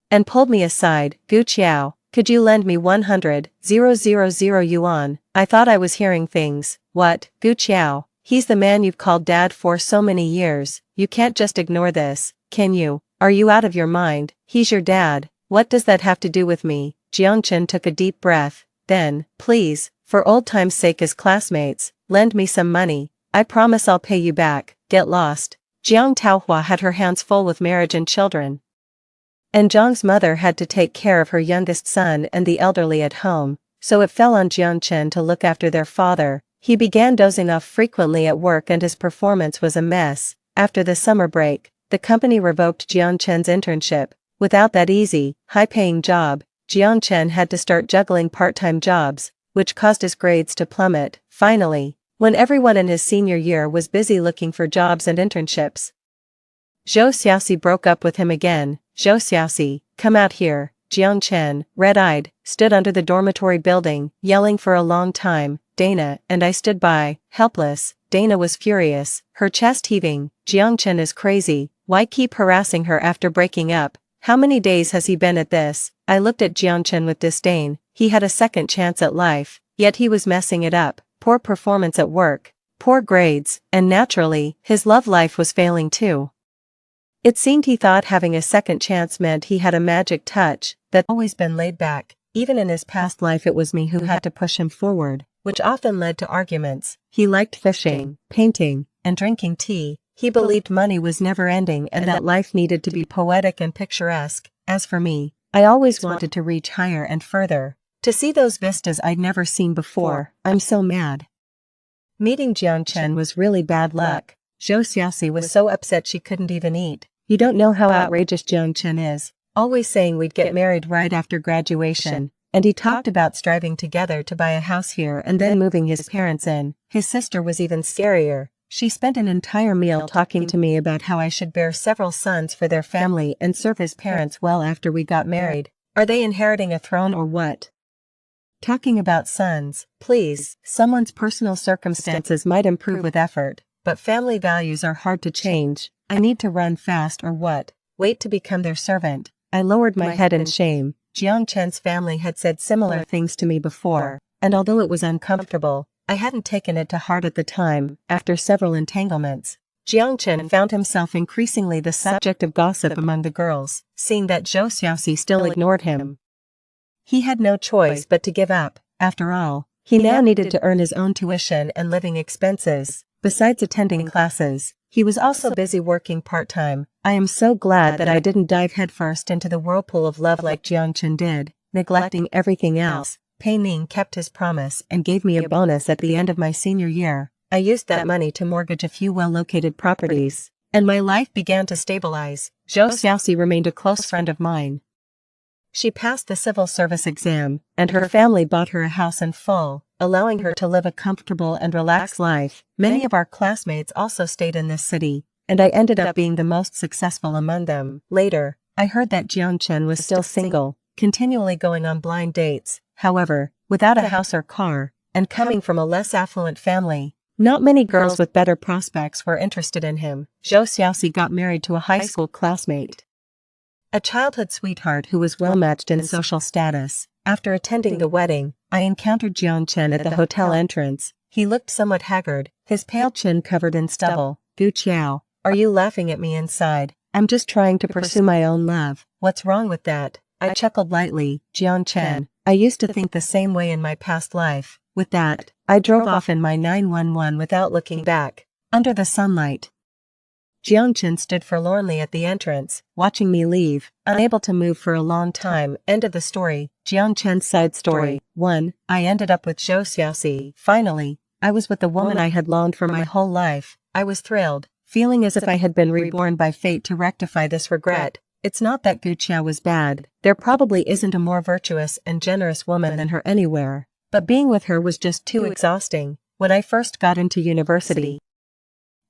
and pulled me aside. Gu Qiao, could you lend me 100,000 yuan? I thought I was hearing things. What? Gu Qiao, he's the man you've called dad for so many years. You can't just ignore this, can you? Are you out of your mind? He's your dad. What does that have to do with me? Jiang Chen took a deep breath. Then, please, for old time's sake as classmates, lend me some money. I promise I'll pay you back. Get lost. Jiang Taohua had her hands full with marriage and children, and Jiang's mother had to take care of her youngest son and the elderly at home, so it fell on Jiang Chen to look after their father. He began dozing off frequently at work and his performance was a mess. After the summer break, the company revoked Jiang Chen's internship. Without that easy, high-paying job, Jiang Chen had to start juggling part-time jobs, which caused his grades to plummet. Finally, when everyone in his senior year was busy looking for jobs and internships, Zhou Xiaoxi broke up with him again. Zhou Xiaoxi, come out here. Jiang Chen, red-eyed, stood under the dormitory building, yelling for a long time. Dana and I stood by, helpless. Dana was furious, her chest heaving. Jiang Chen is crazy. Why keep harassing her after breaking up? How many days has he been at this? I looked at Jiang Chen with disdain. He had a second chance at life, yet he was messing it up. Poor performance at work, poor grades, and naturally, his love life was failing too. It seemed he thought having a second chance meant he had a magic touch that always been laid back. Even in his past life it was me who had to push him forward, which often led to arguments. He liked fishing, painting, and drinking tea. He believed money was never ending and that life needed to be poetic and picturesque. As for me, I always wanted to reach higher and further, to see those vistas I'd never seen before. I'm so mad. Meeting Jiang Chen was really bad luck. Zhou Xiaoxi was so upset she couldn't even eat. You don't know how outrageous Jiang Chen is, always saying we'd get married right after graduation, and he talked about striving together to buy a house here and then moving his parents in. His sister was even scarier. She spent an entire meal talking to me about how I should bear several sons for their family and serve his parents well after we got married. Are they inheriting a throne or what? Talking about sons, please. Someone's personal circumstances might improve with effort, but family values are hard to change. I need to run fast or what? Wait to become their servant. I lowered my head in shame. Jiang Chen's family had said similar things to me before, and although it was uncomfortable, I hadn't taken it to heart at the time. After several entanglements, Jiang Chen found himself increasingly the subject of gossip among the girls, seeing that Zhou Xiaoxi still ignored him. He had no choice but to give up. After all, he now needed to earn his own tuition and living expenses. Besides attending classes, he was also busy working part-time. I am so glad that I didn't dive headfirst into the whirlpool of love like Jiang Chen did. neglecting everything else. Pei Ning kept his promise and gave me a bonus at the end of my senior year. I used that money to mortgage a few well-located properties, and my life began to stabilize. Zhou Xiaoxi remained a close friend of mine. She passed the civil service exam, and her family bought her a house in full, allowing her to live a comfortable and relaxed life. Many of our classmates also stayed in this city, and I ended up being the most successful among them. Later, I heard that Jiang Chen was still single, continually going on blind dates. However, without a house or car, and coming from a less affluent family, not many girls with better prospects were interested in him. Zhou Xiaoxi got married to a high school classmate, a childhood sweetheart who was well-matched in social status. After attending the wedding, I encountered Jiang Chen at the hotel entrance. He looked somewhat haggard, his pale chin covered in stubble. Gu Qiao, are you laughing at me inside? I'm just trying to pursue my own love. What's wrong with that? I chuckled lightly. Jiang Chen, I used to think the same way in my past life. With that, I drove off in my 911 without looking back. Under the sunlight, Jiang Chen stood forlornly at the entrance, watching me leave, unable to move for a long time. End of the story. Jiang Chen's side story. 1. I ended up with Zhou Xiaoxi. Finally, I was with the woman I had longed for my whole life. I was thrilled, feeling as if I had been reborn by fate to rectify this regret. It's not that Gu Qiao was bad. There probably isn't a more virtuous and generous woman than her anywhere. But being with her was just too exhausting. When I first got into university,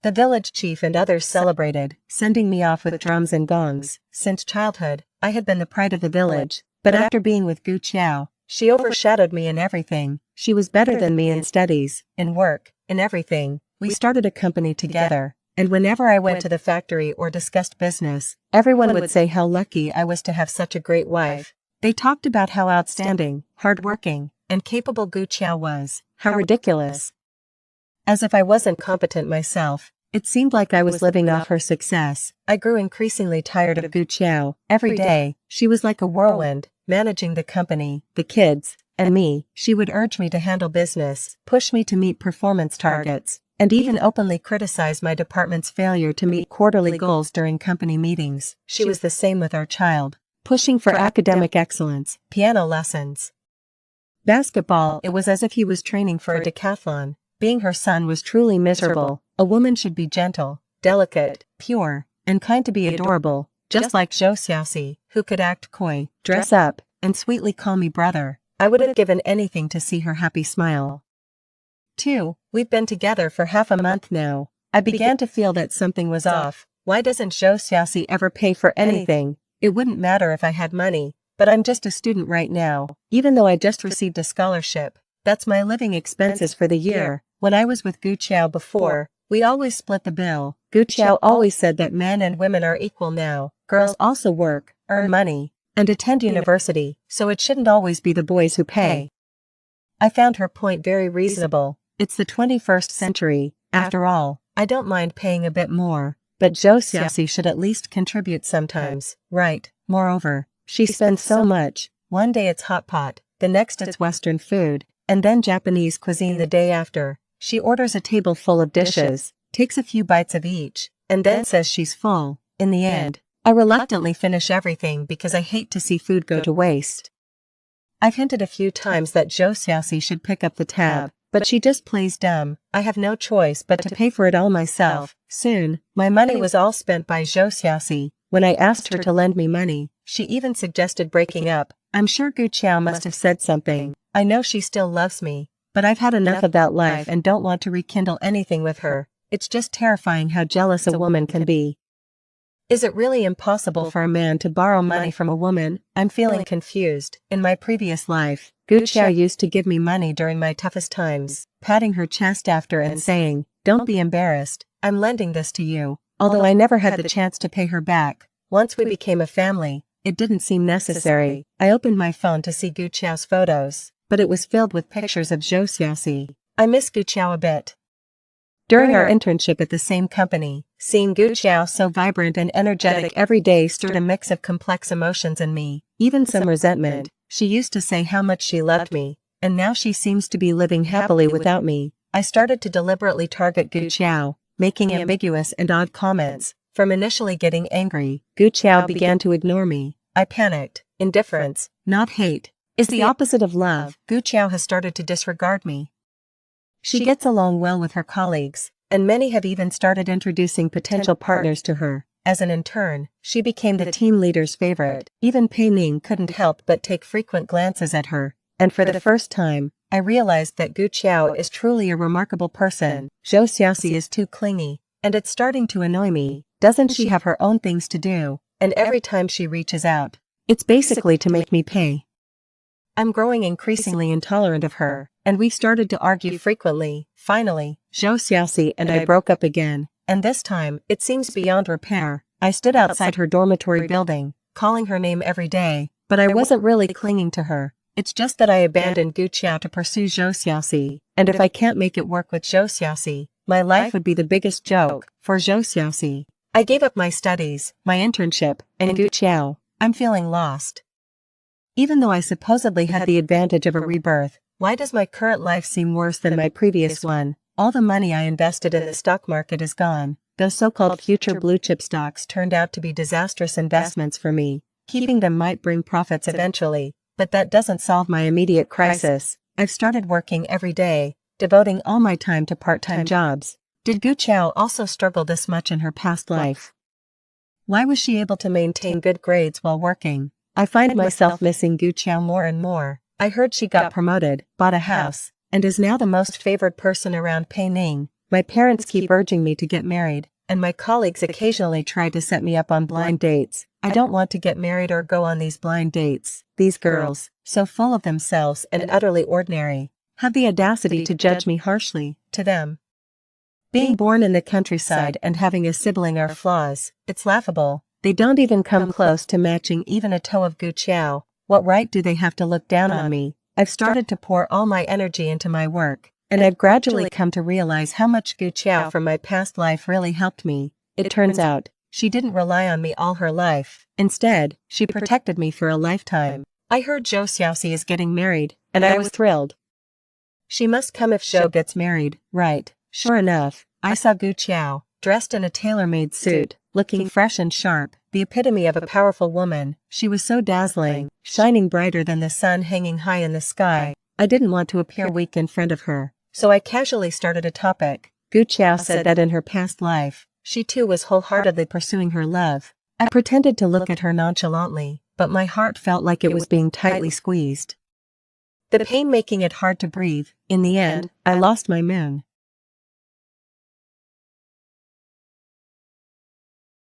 the village chief and others celebrated, sending me off with drums and gongs. Since childhood, I had been the pride of the village, but after being with Gu Qiao, she overshadowed me in everything. She was better than me in studies, in work, in everything. We started a company together, and whenever I went to the factory or discussed business, everyone would say how lucky I was to have such a great wife. They talked about how outstanding, hardworking, and capable Gu Qiao was. How ridiculous. As if I wasn't competent myself, it seemed like I was living off her success. I grew increasingly tired of Gu Qiao. Every day, she was like a whirlwind, managing the company, the kids, and me. She would urge me to handle business, push me to meet performance targets, and even openly criticize my department's failure to meet quarterly goals during company meetings. She was the same with our child, pushing for academic excellence, piano lessons, basketball. It was as if he was training for a decathlon. Being her son was truly miserable. A woman should be gentle, delicate, pure, and kind to be adorable, just like Zhou Xiaoxi, who could act coy, dress up, and sweetly call me brother. I would have given anything to see her happy smile. 2. We've been together for half a month now. I began to feel that something was off. Why doesn't Zhou Xiaoxi ever pay for anything? It wouldn't matter if I had money, but I'm just a student right now, even though I just received a scholarship. That's my living expenses for the year. When I was with Gu Qiao before, we always split the bill. Gu Qiao always said that men and women are equal now. Girls also work, earn money, and attend university, so it shouldn't always be the boys who pay. I found her point very reasonable. It's the 21st century. After all, I don't mind paying a bit more, but Zhou Xiaoxi should at least contribute sometimes, right? Moreover, she spends so much. One day it's hot pot, the next it's Western food, and then Japanese cuisine the day after. She orders a table full of dishes, takes a few bites of each, and then says she's full. In the end, I reluctantly finish everything because I hate to see food go to waste. I've hinted a few times that Zhou Xiaoxi should pick up the tab, but she just plays dumb. I have no choice but to pay for it all myself. Soon, my money was all spent by Zhou Xiaoxi. When I asked her to lend me money, she even suggested breaking up. I'm sure Gu Qiao must have said something. I know she still loves me, but I've had enough of that life and don't want to rekindle anything with her. It's just terrifying how jealous a woman can be. Is it really impossible for a man to borrow money from a woman? I'm feeling confused. In my previous life, Gu Qiao used to give me money during my toughest times, patting her chest after and saying, "Don't be embarrassed, I'm lending this to you." Although I never had the chance to pay her back. Once we became a family, it didn't seem necessary. I opened my phone to see Gu Qiao's photos, but it was filled with pictures of Zhou Xiaoxi. I miss Gu Qiao a bit. During our internship at the same company, seeing Gu Qiao so vibrant and energetic every day stirred a mix of complex emotions in me, even some resentment. She used to say how much she loved me, and now she seems to be living happily without me. I started to deliberately target Gu Qiao, making ambiguous and odd comments. From initially getting angry, Gu Qiao began to ignore me. I panicked. Indifference, not hate, is the opposite of love. Gu Qiao has started to disregard me. She gets along well with her colleagues, and many have even started introducing potential partners to her. As an intern, she became the team leader's favorite. Even Pei Ning couldn't help but take frequent glances at her, and for the first time, I realized that Gu Qiao is truly a remarkable person. Zhou Xiaoxi is too clingy, and it's starting to annoy me. Doesn't she have her own things to do? And every time she reaches out, it's basically to make me pay. I'm growing increasingly intolerant of her, and we've started to argue frequently. Finally, Zhou Xiaoxi and I broke up again, and this time, it seems beyond repair. I stood outside her dormitory building, calling her name every day, but I wasn't really clinging to her. It's just that I abandoned Gu Qiao to pursue Zhou Xiaoxi, and if I can't make it work with Zhou Xiaoxi, my life would be the biggest joke. For Zhou Xiaoxi, I gave up my studies, my internship, and Gu Qiao. I'm feeling lost. Even though I supposedly had the advantage of a rebirth, why does my current life seem worse than my previous one? All the money I invested in the stock market is gone. Those so-called future blue-chip stocks turned out to be disastrous investments for me. Keeping them might bring profits eventually, but that doesn't solve my immediate crisis. I've started working every day, devoting all my time to part-time jobs. Did Gu Qiao also struggle this much in her past life? Why was she able to maintain good grades while working? I find myself missing Gu Qiao more and more. I heard she got promoted, bought a house, and is now the most favored person around Pei Ning. My parents keep urging me to get married, and my colleagues occasionally try to set me up on blind dates. I don't want to get married or go on these blind dates. These girls, so full of themselves and utterly ordinary, have the audacity to judge me harshly. To them, being born in the countryside and having a sibling are flaws. It's laughable. They don't even come close to matching even a toe of Gu Qiao. What right do they have to look down on me? I've started to pour all my energy into my work, and I've gradually come to realize how much Gu Qiao from my past life really helped me. It turns out, she didn't rely on me all her life. Instead, she protected me for a lifetime. I heard Zhou Xiaoxi is getting married, and I was thrilled. She must come if Zhou gets married, right? Sure enough, I saw Gu Qiao, dressed in a tailor-made suit, looking fresh and sharp, the epitome of a powerful woman. She was so dazzling, shining brighter than the sun hanging high in the sky. I didn't want to appear weak in front of her, so I casually started a topic. Gu Qiao said that in her past life, she too was wholeheartedly pursuing her love. I pretended to look at her nonchalantly, but my heart felt like it was being tightly squeezed, the pain making it hard to breathe. In the end, I lost my moon.